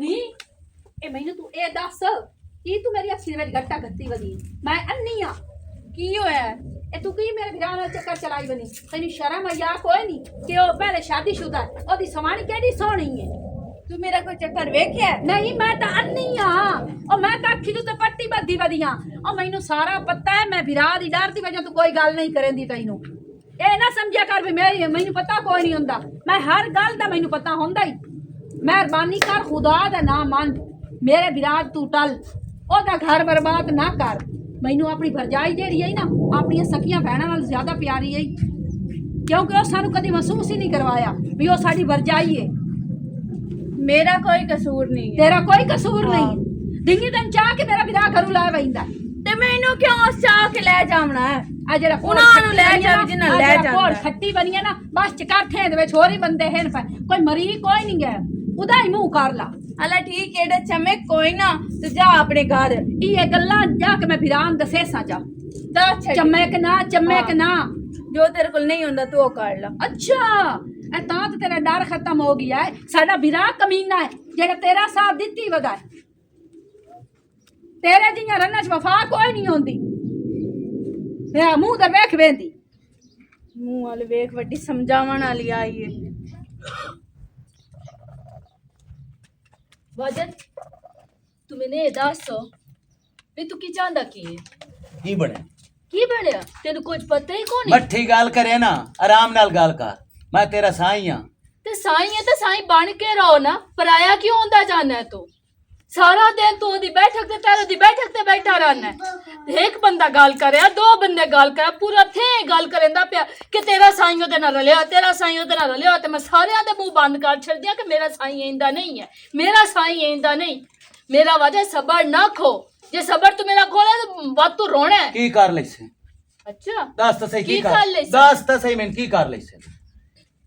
नहीं ए मैनू तू ए दस की तू मेरी अखी दे विच गट्टा गत्ती वदी मैं अन्नी आ की होया ए तू की मेरे बिरा नाल चक्कर चलाई बनी तैनू शर्म आया कोई नहीं कि ओ पहले शादीशुदा ओदी समानी केडी सोहनी है ਤੂੰ ਮੇਰਾ ਕੋਈ ਚੱਕਰ ਵੇਖਿਆ? ਨਹੀਂ ਮੈਂ ਤਾਂ ਅੰਨੀ ਆ ਉਹ ਮੈਂ ਤਾਂ ਅੱਖੀ ਤੇ ਪੱਟੀ ਬੱਦੀ ਵਧੀਆਂ ਉਹ ਮੈਨੂੰ ਸਾਰਾ ਪਤਾ ਹੈ ਮੈਂ ਵਿਰਾਹ ਦੀ ਡਰ ਦੀ ਵਜ੍ਹਾ ਤੋਂ ਕੋਈ ਗੱਲ ਨਹੀਂ ਕਰੇਂਦੀ ਤੈਨੂੰ ਇਹ ਨਾ ਸਮਝਿਆ ਕਰ ਵੀ ਮੈਨੂੰ ਪਤਾ ਕੋਈ ਨਹੀਂ ਹੁੰਦਾ ਮੈਂ ਹਰ ਗੱਲ ਦਾ ਮੈਨੂੰ ਪਤਾ ਹੁੰਦਾ ਹੀ ਮਿਹਰਬਾਨੀ ਕਰ ਖੁਦਾ ਦਾ ਨਾਮ ਮੰਨ ਮੇਰੇ ਵਿਰਾਹ ਤੂੰ ਟਲ ਉਹਦਾ ਘਰ ਬਰਬਾਦ ਨਾ ਕਰ ਮੈਨੂੰ ਆਪਣੀ ਭਰਜਾਈ ਜਿਹੜੀ ਹੈ ਨਾ ਆਪਣੀਆਂ ਸਕੀਆਂ ਭੈਣਾਂ ਨਾਲ ਜ਼ਿਆਦਾ ਪਿਆਰੀ ਹੈ ਕਿਉਂਕਿ ਉਹ ਸਾਨੂੰ ਕਦੀ ਮਹਿਸੂਸ ਹੀ ਨਹੀਂ ਕਰਵਾਇਆ ਵੀ ਉਹ ਸਾਡੀ ਭਰਜਾਈ ਹੈ ਮੇਰਾ ਕੋਈ ਕਸੂਰ ਨਹੀਂ ਹੈ ਤੇਰਾ ਕੋਈ ਕਸੂਰ ਨਹੀਂ ਡਿੰਗੀ ਤੈਨੂੰ ਚਾਹ ਕੇ ਮੇਰਾ ਵਿਰਾਹ ਕਰੂ ਲੈ ਵੈਂਦਾ ਤੇ ਮੈਨੂੰ ਕਿਉਂ ਚਾਹ ਕੇ ਲੈ ਜਾਵਣਾ ਹੈ? ਆ ਜਿਹੜਾ ਉਹਨਾਂ ਨੂੰ ਲੈ ਜਾਵੇ ਜਿਨ੍ਹਾਂ ਲੈ ਜਾਂਦਾ ਖੱਟੀ ਬਣੀ ਹੈ ਨਾ ਬਸ ਚਕਾਠੇ ਦੇ ਵਿੱਚ ਹੋਰ ਹੀ ਬੰਦੇ ਹਨ ਕੋਈ ਮਰੀ ਕੋਈ ਨਹੀਂ ਗਿਆ ਉਹਦਾ ਹੀ ਮੂੰਹ ਕਰ ਲਾ ਅਲਾ ਠੀਕ ਏਡਾ ਚਮੇ ਕੋਈ ਨਾ ਤੇ ਜਾ ਆਪਣੇ ਘਰ ਇਹ ਗੱਲਾਂ ਜਾ ਕੇ ਮੈਂ ਵਿਰਾਨ ਦਸੇ ਸਾਂ ਜਾ ਜਾ ਚਮਕ ਨਾ ਜੋ ਤੇਰੇ ਕੋਲ ਨਹੀਂ ਹੁੰਦਾ ਤੂੰ ਉਹ ਕਰ ਲਾ ਅੱਛਾ ਇਹ ਤਾਂ ਤੇ ਤੇਰਾ ਡਰ ਖਤਮ ਹੋ ਗਿਆ ਹੈ ਸਾਡਾ ਵਿਰਾਹ ਕਮੀਨਾ ਹੈ ਜਿਹੜਾ ਤੇਰਾ ਸਾਥ ਦਿੱਤੀ ਵਗਾ ਤੇਰੇ ਜੀਆਂ ਰੰਨਾਂ 'ਚ ਵਫਾ ਕੋਈ ਨਹੀਂ ਹੁੰਦੀ ਇਹ ਮੂੰਹ ਦਾ ਵੇਖ ਵੇਂਦੀ ਮੂੰਹ ਵਾਲੇ ਵੇਖ ਵੱਡੀ ਸਮਝਾਵਣ ਵਾਲੀ ਆਈ ਏ ਵਾਜਦ ਤੂੰ ਮੈਨੂੰ ਇਹ ਦੱਸ ਵੀ ਤੂੰ ਕੀ ਚਾਹੁੰਦਾ ਕੀ ਕੀ ਬਣਿਆ ਕੀ ਬਣਿਆ ਤੈਨੂੰ ਕੁਝ ਪਤਾ ਹੀ ਕੋਣੀ ਮੱਠੀ ਗੱਲ ਕਰੇ ਨਾ ਆਰਾਮ ਨਾਲ ਗੱਲ ਕਰ ਮੈਂ ਤੇਰਾ ਸਾਈਂ ਆ ਤੇ ਸਾਈਂ ਹੈ ਤੇ ਸਾਈਂ ਬਣ ਕੇ ਰਹੋ ਨਾ ਪਰਾਇਆ ਕਿਉਂ ਹੁੰਦਾ ਜਾਣਾ ਹੈ ਤੂੰ ਸਾਰਾ ਦਿਨ ਤੂੰ ਉਹਦੀ ਬੈਠਕ ਤੇ ਤੇਰੇ ਦੀ ਬੈਠਕ ਤੇ ਬੈਠਾ ਰਹਿਣਾ ਹੈ ਇੱਕ ਬੰਦਾ ਗੱਲ ਕਰਿਆ ਦੋ ਬੰਦੇ ਗੱਲ ਕਰਿਆ ਪੂਰਾ ਥੇ ਗੱਲ ਕਰੇਂਦਾ ਪਿਆ ਕਿ ਤੇਰਾ ਸਾਈਂ ਉਹਦੇ ਨਾਲ ਰਲਿਆ ਤੇਰਾ ਸਾਈਂ ਉਹਦੇ ਨਾਲ ਰਲਿਆ ਤੇ ਮੈਂ ਸਾਰਿਆਂ ਦੇ ਮੂੰਹ ਬੰਦ ਕਰ ਛੱਡਿਆ ਕਿ ਮੇਰਾ ਸਾਈਂ ਇੰਦਾ ਨਹੀਂ ਹੈ ਮੇਰਾ ਸਾਈਂ ਇੰਦਾ ਨਹੀਂ ਮੇਰਾ ਵਜ੍ਹਾ ਸਬਰ ਨਾ ਖੋ ਜੇ ਸਬਰ ਤੂੰ ਮੇਰਾ ਖੋਲੇ ਤਾਂ ਵੱਧ ਤੂੰ ਰੋਣਾ ਹੈ ਕੀ ਕਰ ਲਈਸੇ ਅੱਛਾ ਦੱਸ ਤਾਂ ਸਹੀ ਕੀ ਕੀ ਕਰ ਕਰ ਲਈਸੇ? ਦੱਸ ਤਾਂ ਸਹੀ ਮੈਂ ਕੀ ਕਰ ਲਈਸੇ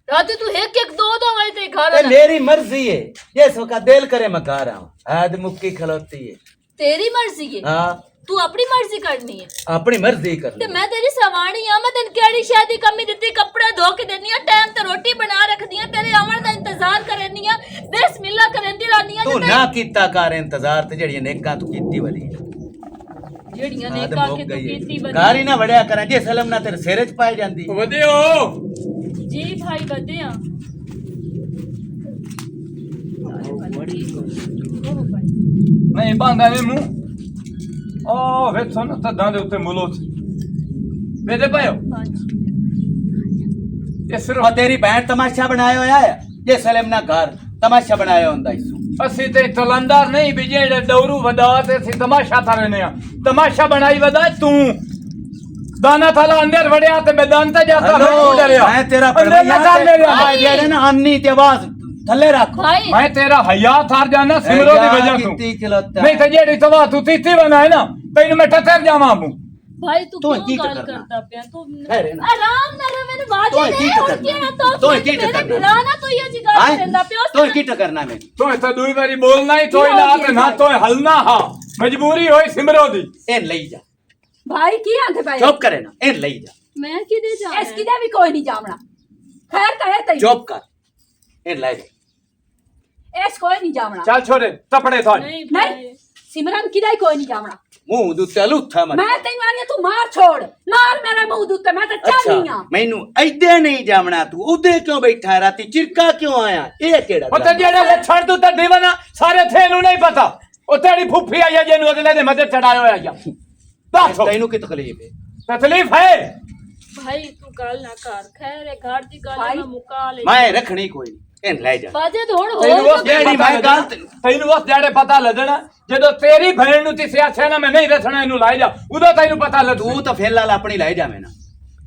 ਰਾਤੀ ਤੂੰ ਇੱਕ ਦੋ ਵਜੇ ਤੇ घर ਤੇ आना ਮੇਰੀ ਮਰਜ਼ੀ ਹੈ ਜਿਸ ਵਕਤ ਦਿਲ करे मैं घर आऊं आद मुक्की खलोती है तेरी मर्जी है हाँ तू अपनी मर्जी करनी है अपनी मर्जी कर ते ले मैं तेरी सवाणी हां मैं तेन केड़ी शादी कमी दित्ती कपड़े धो के देनी हां टाइम ते रोटी बना रखदी हां तेरे आवन दा इंतजार करनी हां बिस्मिल्लाह करंदी रहनी हां तू ना कीता कर इंतजार ते जड़ियां नेकां तू कीती वाली जेड़ियां ने का के तू कीती बनी घर ही ना वड़िया करा जे सलम ना तेरे सिर च पाई जांदी ਵਧਿਓ जी भाई बदे हां ਨਹੀਂ ਬਾਂਦਾ ਨੇ ਮੂੰਹ ਉਹ ਵੇ ਸੁਣ ਤਦਾਂ ਦੇ ਉੱਤੇ ਮੁਲੋ ਵੇਦੇ ਪਾਇਓ ਇਹ ਸਿਰਫ और तेरी बहन तमाशा बनाया होया है जे सलम ना घर तमाशा बनाया हुंदा इसू ਅਸੀਂ ਤੇ ਤਲੰਦਰ ਨਹੀਂ ਵੀ ਜਿਹੜੇ ਦੌਰੂ ਵਦਾ ਤੇ ਅਸੀਂ ਤਮਾਸ਼ਾ ਥਰਨੇ ਆ ਤਮਾਸ਼ਾ ਬਣਾਈ ਵਦਾ ਤੂੰ ਦਾਨਾ ਥਾਲਾ ਅੰਦਰ ਵੜਿਆ ਤੇ ਮੈਦਾਨ ਤੇ ਜਾਤਾ ਮੈਂ ਡਰਿਆ मैं तेरा अंदर ना डाल ले रहा। आ जेड़े ना अन्नी ते आवाज थल्ले रख भाई ਮੈਂ ਤੇਰਾ ਹਯਾ ਥਾਰ ਜਾਣਾ ਸਿਮਰੋ ਦੀ ਵਜ੍ਹਾ ਤੋਂ कितनी खलोता ਨਹੀਂ ਤੇ ਜਿਹੜੀ ਤਵਾ ਤੂੰ ਤੀਤੀ ਬਣਾ ਹੈ ਨਾ ਤੈਨੂੰ ਮੈਂ ਠੱਠਰ ਜਾਵਾਂ ਮੂੰ भाई तू तो क्यों की गाल करना? करता पिया तू है रे ना। आराम ना रे मैंने तो वाजे की दे और करना? क्या तो तो की मेरे करना? बिराना तू ये जी गाल करंदा पियो तो की करना मैं ਤੂੰ ਇੱਥੇ ਦੂਈ ਵਾਰੀ ਬੋਲਣਾ ਹੀ ਤੋਈ ਨਾ ਤੇ ਨਾ ਤੋਏ ਹਲਣਾ ਹਾਂ ਮਜਬੂਰੀ ਹੋਈ ਸਿਮਰੋ ਦੀ इन लई जा ਭਾਈ ਕੀ ਆਂਦੇ ਪਏ चुप करे ना इन लई जा मैं किदे जा ਇਸ ਕਿਦਾ ਵੀ ਕੋਈ ਨਹੀਂ ਜਾਵਣਾ ਖੈਰ ਤਾਂ ਹੈ ਤੈਨੂੰ चुप कर इन लै जा ਇਸ ਕੋਈ ਨਹੀਂ ਜਾਵਣਾ ਚੱਲ ਛੋੜੇ ਤਪੜੇ ਥੋੜ नहीं ਨਹੀਂ ਸਿਮਰਨ ਕਿਦਾ ਹੀ ਕੋਈ ਨਹੀਂ ਜਾਵਣਾ मुंह दू चलू था मत ਮੈਂ ਤੈਨੂੰ ਆਨੀ ਤੂੰ ਮਾਰ ਛੋੜ ਮਾਰ ਮੇਰੇ ਮੂੰਹ ਦੇ ਉੱਤੇ ਮੈਂ ਤਾਂ ਚਾਹਨੀ ਆ मैनू ऐदे नहीं जावना तू उदे क्यों बैठा राती चिरका क्यों आया ये केड़ा ਉਹ ਤੇ ਜਿਹੜੇ ਲੱਛਣ ਤੂੰ ਤੇ دیਵਾਨਾ ਸਾਰੇ ਥੇ ਨੂੰ ਨਹੀਂ ਪਤਾ ਉਹ ਤੇਰੀ ਫੁੱਫੀ ਆਈ ਜਿਹਨੂੰ ਅਗਲੇ ਦੇ ਮੱਥੇ ਚੜਾਇਆ ਹੋਇਆ ਜਾਂ ਦੱਸ तैनू की तकलीफ है ਤਕਲੀਫ ਹੈ भाई तू गाल ना कर खैर है घर दी गाल भाई, ना मुका ले मैं रखनी कोई नहीं इन लै जा वाजे धोड़ ਤੈਨੂੰ हो ਉਸ ਜਿਹੜੀ ਜਿਹੜੀ ਮੈਂ ਮੈਂ ਗੱਲ ਤੈਨੂੰ ਉਸ ਜਿਹੜੇ ਪਤਾ ਲੱਗਣਾ ਜਦੋਂ ਤੇਰੀ ਭੈਣ ਨੂੰ ਤਿਸਿਆ ਛੇਨਾ ਮੈਂ ਨਹੀਂ ਰਸਣਾ ਇਹਨੂੰ ਲਾਈ ਜਾ ਉਦੋਂ ਤੈਨੂੰ ਪਤਾ ਲੱਗੂ तू तो फिर लाल अपनी लै जावे ना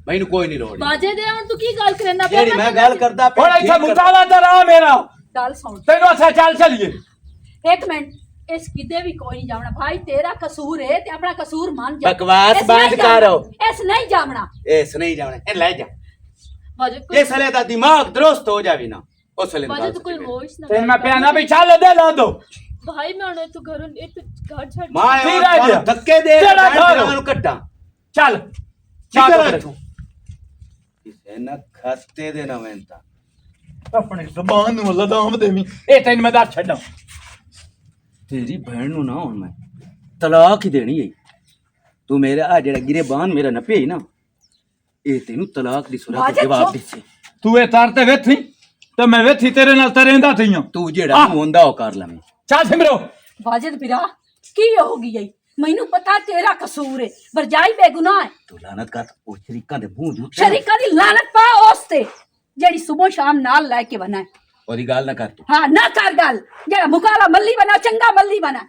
मैनू कोई नहीं लोड़ वाजे दे हुन तू की गाल करंदा जेड़ी मैं गल करदा पे ਹੁਣ ਇੱਥੇ ਮੁਕਾਲਾ ਤੇ ਰਾਹ ਮੇਰਾ ਗੱਲ ਸੁਣ ਤੈਨੂੰ ਅੱਛਾ ਚੱਲ ਚੱਲੀਏ ਇੱਕ ਮਿੰਟ ਇਸ ਕਿਤੇ ਵੀ ਕੋਈ ਨਹੀਂ ਜਾਵਣਾ ਭਾਈ ਤੇਰਾ ਕਸੂਰ ਹੈ ਤੇ ਆਪਣਾ ਕਸੂਰ ਮੰਨ ਜਾ बकवास ਇਸ ਨਹੀਂ बंद ਜਾਵਣਾ, करो ਇਸ ਨਹੀਂ ਜਾਵਣਾ इस नहीं जावना इन लै जा वाजे ये सले दा दिमाग दुरुस्त हो जावी ना उस सले वाजे तू कोई होश ना ਤੈਨੂੰ ਮੈਂ ਪਿਆਨਾ ਵੀ ਚੱਲ ਦੇ ਲਾ ਦੋ भाई मैं उन्हें तो घर एक घर छड़ मां ठीक है जी। धक्के दे चला थारो। नु कट्टा ਚੱਲ ठीक ਚੱਲ है इसे ना खाते दे ना वेंता ਆਪਣੀ ਜ਼ਬਾਨ ਨੂੰ ਲਦਾਮ ਦੇਵੀਂ ਇਹ ਤੈਨੂੰ ਮੈਂ ਦੱਸ ਛੱਡਾਂ तेरी बहन नु ना हुन मैं तलाक ही देनी है तू मेरा आ जेड़ा गिरेबान मेरा नपे ही ना ए तेनू तलाक दी सूरत वाजे जवाब चुप। दिसे ਤੂੰ ਇਹ ਤਾਰ ਤੇ ਵੇਥੀ ਤੇ ਮੈਂ ਵੇਖੀ ਤੇਰੇ ਨਾਲ ਤਰੇਂਦਾ ਥਈਆਂ ਤੂੰ ਜਿਹੜਾ ਮੂੰਹ ਹੁੰਦਾ ਉਹ ਕਰ ਲਵੇਂ। ਚੱਲ ਸਿਮਰੋ। ਵਾਜਦ ਵੀਰਾ ਕੀ ਹੋ ਗਈ ਈ? ਮੈਨੂੰ ਪਤਾ ਤੇਰਾ ਕਸੂਰ ਹੈ, ਵਰਜਾਈ ਬੇਗੁਨਾਹ ਹੈ। ਤੂੰ ਲਾਨਤ ਕਰ ਉਹ ਸ਼ਰੀਕਾਂ ਦੇ ਮੂੰਹ ਨੂੰ। ਸ਼ਰੀਕਾਂ ਦੀ ਲਾਨਤ ਪਾ ਉਸ ਤੇ ਜਿਹੜੀ ਸਵੇਰ ਸ਼ਾਮ ਨਾਲ ਲੈ ਕੇ ਬਣਾ। ਉਹਦੀ ਗੱਲ ਨਾ ਕਰ ਤੂੰ। ਹਾਂ ਨਾ ਕਰ ਗੱਲ, ਜਿਹੜਾ ਮੁਕਾਲਾ ਮੱਲੀ ਬਣਾ ਚੰਗਾ ਮੱਲੀ ਬਣਾ।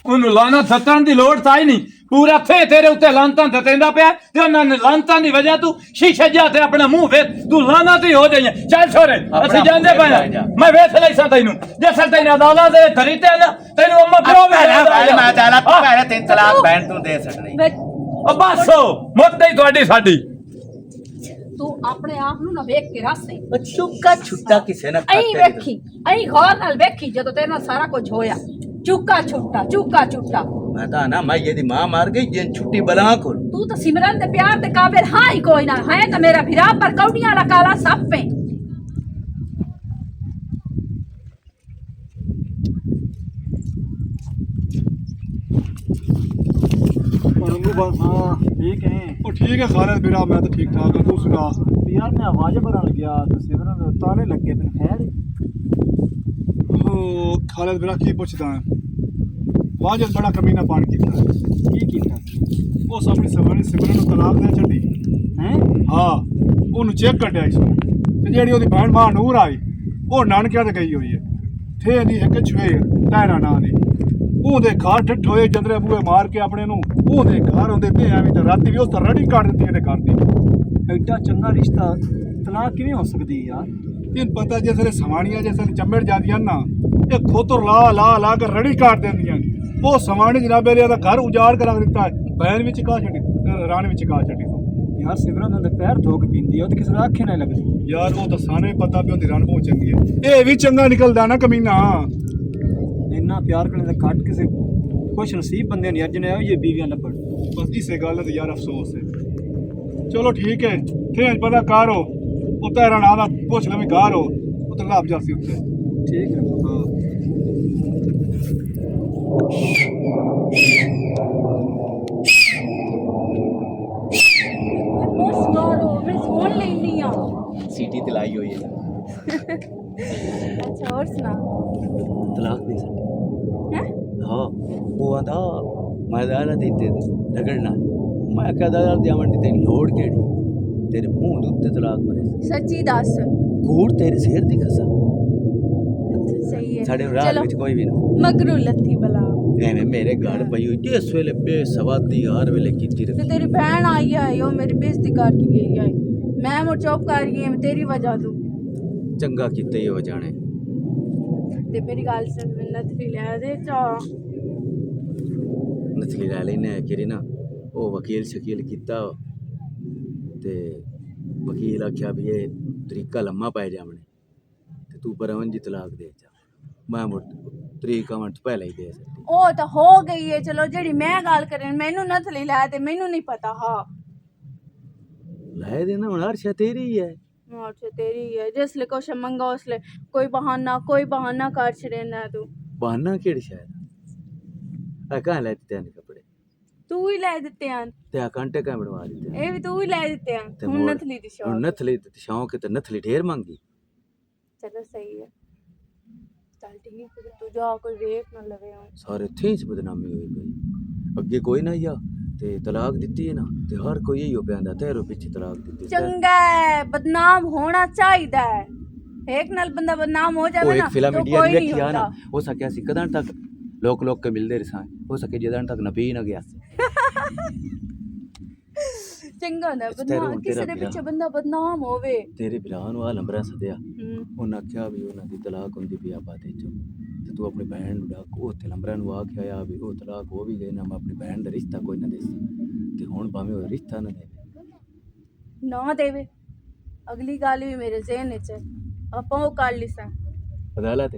ਉਹਨੂੰ ਲਾਨਤ ਸੱਤਣ ਦੀ ਲੋੜ ਤਾਂ ਹੀ ਨਹੀਂ, ਪੂਰਾ ਥੇ ਤੇਰੇ ਉੱਤੇ ਲਾਨਤਾਂ ਦਿੱਤੇਂਦਾ ਪਿਆ ਤੇ ਉਹਨਾਂ ਨੇ ਲਾਨਤਾਂ ਦੀ ਵਜ੍ਹਾ ਤੂੰ ਸ਼ੀਸ਼ੇ ਜਿਹਾ ਤੇ ਆਪਣਾ ਮੂੰਹ ਵੇਖ, ਤੂੰ ਲਾਨਤ ਹੀ ਹੋ ਜਾਈਆਂ। ਚੱਲ ਛੋਰੇ ਅਸੀਂ ਜਾਂਦੇ ਪਏ ਆਂ। ਮੈਂ ਵੇਖ ਲਈਸਾਂ ਤੈਨੂੰ, ਜੇ ਸਰ ਤੈਨੂੰ ਅਦਾਲਤ ਦੇ ਧਰੀ ਤੇ ਨਾ ਤੈਨੂੰ ਅੰਮਾ ਪਿਓ ਮੈਂ ਚਾਲਾ ਤੂੰ ਭੈਣਾ ਤੈਨੂੰ ਤਲਾਕ ਬੈਣ ਤੂੰ ਦੇ ਸਕਣੀ। ਬਸ ਮੁੱਦੇ ਹੀ ਤੁਹਾਡੀ ਸਾਡੀ। ਤੂੰ ਆਪਣੇ ਆਪ ਨੂੰ ਨਾ ਵੇਖ ਕੇ ਰਸਤੇ ਚੁੱਕਾ ਛੁੱਟਾ ਕਿਸੇ ਨਾ ਐਂ ਵੇਖੀ, ਐਂ ਗੌਰ ਨਾਲ ਵੇਖੀ ਜਦੋਂ ਤੇਰੇ ਨਾਲ ਸਾਰਾ ਕੁਝ ਹੋਇਆ। ਚੁੱਕਾ ਛੁੱਟਾ ਮੈਂ ਤਾਂ ਨਾ ਮੈਂ ਇਹਦੀ ਮਾਂ ਮਾਰ ਗਈ ਜੇ ਛੁੱਟੀ ਬਲਾ ਕੋਲ। ਤੂੰ ਤਾਂ ਸਿਮਰਨ ਦੇ ਪਿਆਰ ਦੇ ਕਾਬਿਲ ਹਾਂ ਹੀ ਕੋਈ ਨਾ ਹੈ ਤਾਂ ਮੇਰਾ ਵੀਰਾ, ਪਰ ਕੌਡੀਆਂ ਵਾਲਾ ਕਾਲਾ ਸੱਪ ਹੈ। हाँ ठीक है। ਉਹ ਠੀਕ ਹੈ ਖਾਲਿਦ ਵੀਰਾ, ਮੈਂ ਤਾਂ ਠੀਕ ਠਾਕ ਹਾਂ, ਤੂੰ ਸੁਣਾ। यार मैं आवाज भरन गया तो सिमरन ताने लग गए तेन खैर। ਉਹ ਖਾਲਿਦ ਵੀਰਾ ਕੀ ਪੁੱਛਦਾ ਹੈ? ਵਾਜਦ ਬੜਾ ਕਮੀਨਾ ਪਾਣ ਕੀਤਾ। की कीता ਉਹ ਸਾਹਮਣੇ ਸਿਮਰਨ ਨੂੰ ਤਲਾਕ ਦੇ ਛੱਡੀ। हैं? ਹਾਂ ਉਹਨੂੰ ਚੈੱਕ ਕੱਢਿਆ ਇਸ ਨੂੰ, ਤੇ ਜਿਹੜੀ ਉਹਦੀ ਭੈਣ ਮਾਂ ਨੂਰ ਆਈ ਉਹ ਨਾਨਕਿਆਂ ਤੇ ਗਈ ਹੋਈ ਹੈ। ਥੇ ਦੀ ਇੱਕ ਛਵੇਰ ਟਾਇਰਾ ਨਾਂ ਦੀ, ਉਹਦੇ ਘਰ ਠੱਠ ਹੋਏ ਜੰਦਰੇ ਬੂਏ ਮਾਰ ਕੇ ਆਪਣੇ ਨੂੰ ਉਹਦੇ ਘਰ ਆਉਂਦੇ ਤੇ ਐਵੇਂ ਤੇ ਰਾਤੀ ਵੀ ਉਸ ਤਾਂ ਰੜੀ ਕੱਢ ਦਿੱਤੀ ਇਹਦੇ ਘਰ ਦੀ। एडा चंगा रिश्ता तलाक किवें हो सकदी है यार? ਤੈਨੂੰ ਪਤਾ ਜੇ ਸਾਰੇ ਸਵਾਣੀਆਂ ਜੇ ਸਾਰੇ ਚੰਬੜ ਜਾਂਦੀਆਂ ਨਾ, ਇਹ ਖੋਤਰ ਲਾ ਕੇ ਰੜੀ ਕੱਢ ਦਿੰਦੀਆਂ। ਉਹ ਸਵਾਣੀ ਜਨਾਬ ਮੇਰੇ ਦਾ ਘਰ ਉਜਾੜ ਕੇ ਰੱਖ ਦਿੱਤਾ, ਬੈਨ ਵਿੱਚ ਕਾ ਛੱਡੀ, ਰਾਣ ਵਿੱਚ ਕਾ ਛੱਡੀ। यार सिमरन ने पैर धो के पींदी है, तो किसी आखे ना लगदी। ਯਾਰ ਉਹ ਤਾਂ ਸਾਨੂੰ ਵੀ ਪਤਾ ਵੀ ਉਹਦੀ ਰਣ ਬਹੁਤ ਚੰਗੀ ਹੈ, ਇਹ ਵੀ ਚੰਗਾ ਨਿਕਲਦਾ ਨਾ ਕਮੀਨਾ। इन्ना प्यार करने का घट किसी खुश नसीब बंदे ने अज ने ये बीवियां लभण। बस इसे गल तो यार अफसोस है। चलो ठीक है, थे पता कार हो उत्ते रणा दा पुछ लवी कार हो उत्ते लाभ जासी उत्ते। ठीक है। हाँ मैं फोन लेनी आ। ਸੀਟੀ ਤੇ ਲਾਈ ਹੋਈ ਹੈ। अच्छा और सुना। ਤਲਾਕ ਦੇ ਸਕਦੀ। हैं? ਹਾਂ ਉਹ ਆਂਦਾ ਮੈਂ ਦਾਲਾ ਦਿੱਤੇ ਰਗੜਨਾ। ਮੈਂ ਕਹਦਾ ਯਾਰ ਦਿਆਵਣ ਦੀ ਤੈਨੂੰ ਲੋੜ ਕਿਹੜੀ? ਤੇਰੇ ਮੂੰਹ ਦੇ ਉੱਤੇ ਤਲਾਕ ਮਰੇ सच्ची दस। ਕੂੜ ਤੇਰੇ ਸਿਰ ਦੀ ਖਸਾ। सही है। ਸਾਡੇ ਰਾਹ ਵਿੱਚ ਕੋਈ ਵੀ ਨਾ मगरू लत्थी बला। ਐਵੇਂ ਮੇਰੇ ਘਰ ਪਈ ਹੋਈ ਜਿਸ ਵੇਲੇ ਬੇਸਵਾਦੀ ਹਰ ਵੇਲੇ ਕੀਤੀ ते ਰੱਖੀ। तेरी बहन आई है, यो मेरी बेइज्जती करके गई है। मैं मुड़ चुप कर गई है तेरी वजह तो। ਚੰਗਾ ਕੀਤਾ ਹੀ ਹੋ ਜਾਣੇ। ते मेरी गल सुन, मैं नथरी ले दे चा। ਨਸਲੀ ਲੈ ਲੈਨੇ ਕਿਰੀ ਨਾ ਉਹ ਵਕੀਲ ਸ਼ਕੀਲ ਕੀਤਾ ਤੇ ਵਕੀਲ ਆਖਿਆ ਵੀ ਇਹ ਤਰੀਕਾ ਲੰਮਾ ਪੈ ਜਾਵਣੇ ਤੇ ਤੂੰ ਪਰਵਨ ਜੀ ਤਲਾਕ ਦੇ ਜਾ। ਮੈਂ ਮੁੜ ਤਰੀਕਾ ਮਿੰਟ ਪਹਿਲਾਂ ਹੀ ਦੇ ਸਕਦੀ। ओ तो हो गई है, चलो जेड़ी मैं गल करें मैनू नथली लै ते मैनू नहीं पता। हाँ ਲੈ ਦੇਣਾ ਹੁਣ ਹਰਸ਼ਾ ਤੇਰੀ ਹੀ ਹੈ। अच्छा तेरी है, जिसले कुछ मंगा उसले कोई बहाना कर छड़ेना तू। ਬਹਾਨਾ ਕਿਹੜੀ ਸ਼ਾਇਦ ਆ ਕਹਾਂ ਲੈ ਦਿੱਤੇ ਨੇ ਕੱਪੜੇ तू ही लै दित्ते हैं, ਤੇ ਆ ਕਾਂਟੇ ਕਾ ਬਣਵਾ ਦਿੱਤੇ ये भी तू ही लै दित्ते हैं। ਤੇ हुण ਮੋੜ- नथली दी ਹੁਣ शौक। ਨਥਲੀ ਤੇ ਸ਼ੌਂਕ ਤੇ ਨਥਲੀ ਢੇਰ ਮੰਗੀ। चलो सही है, चल ठीक है, तू जा कोई वेख ना लवे। ਸਾਰੇ ਥੀਂ ਚ ਬਦਨਾਮੀ ਹੋਈ ਪਈ। ਅੱਗੇ ਕੋਈ ਨਾ ਆ ਤੇ ਤਲਾਕ ਦਿੱਤੀ ਹੈ ਨਾ ਤੇ ਹਰ ਕੋਈ ਇਹੋ ਪਿਆਂਦਾ ਤੇਰੇ ਪਿੱਛੇ ਤਲਾਕ ਦਿੱਤੀ। चंगा है, बदनाम होना चाहिए। एक नाल बंदा बदनाम हो ਉਹ जावे ना ਇੱਕ ਫਿਲਮ तो ਇੰਡੀਆ कोई ਦੀ नहीं ਵੇਖੀ ਆ ਨਾ, होता। ਹੋ ਸਕਿਆ ਸੀ ਕਦਾਂ ਤੱਕ ਲੋਕ ਕੇ ਮਿਲਦੇ ਰਸਾਂ, ਹੋ ਸਕੇ ਜਦੋਂ ਤੱਕ ਨਾ ਪੀ ਨਾ ਗਿਆ ਸੀ। चंगा ना तेरे बदनाम, हुण किसी तेरा दे ब्याह। पिछे बंदा बदनाम होवे। ਤੇਰੇ ਭਰਾ ਨੂੰ ਆ ਲੰਬਰਾ ਸਦਿਆ, ਉਹਨਾਂ ਆਖਿਆ ਵੀ ਉਹਨਾਂ ਦੀ ਤਲਾਕ ਹੁੰਦੀ ਪਈ ਆਪਾਂ ਦੇ ਚੋਂ ਤੇ ਤੂੰ ਆਪਣੀ ਭੈਣ ਨੂੰ ਡਾਕ ਉਹ ਤੇ ਲੰਬਰਾ ਨੂੰ ਆਖਿਆ ਆ ਵੀ ਉਹ ਤਲਾਕ ਹੋ ਵੀ ਗਏ ਨਾ, ਮੈਂ ਆਪਣੀ ਭੈਣ ਦਾ ਰਿਸ਼ਤਾ ਕੋਈ ਨਾ ਦੇਸਾਂ ਤੇ ਹੁਣ ਭਾਵੇਂ ਉਹ ਰਿਸ਼ਤਾ ਨਾ ਦੇਵੇ। ना देवे अगली गल भी मेरे ज़हन च आपां वो कर लिसां। ਅਦਾਲਤ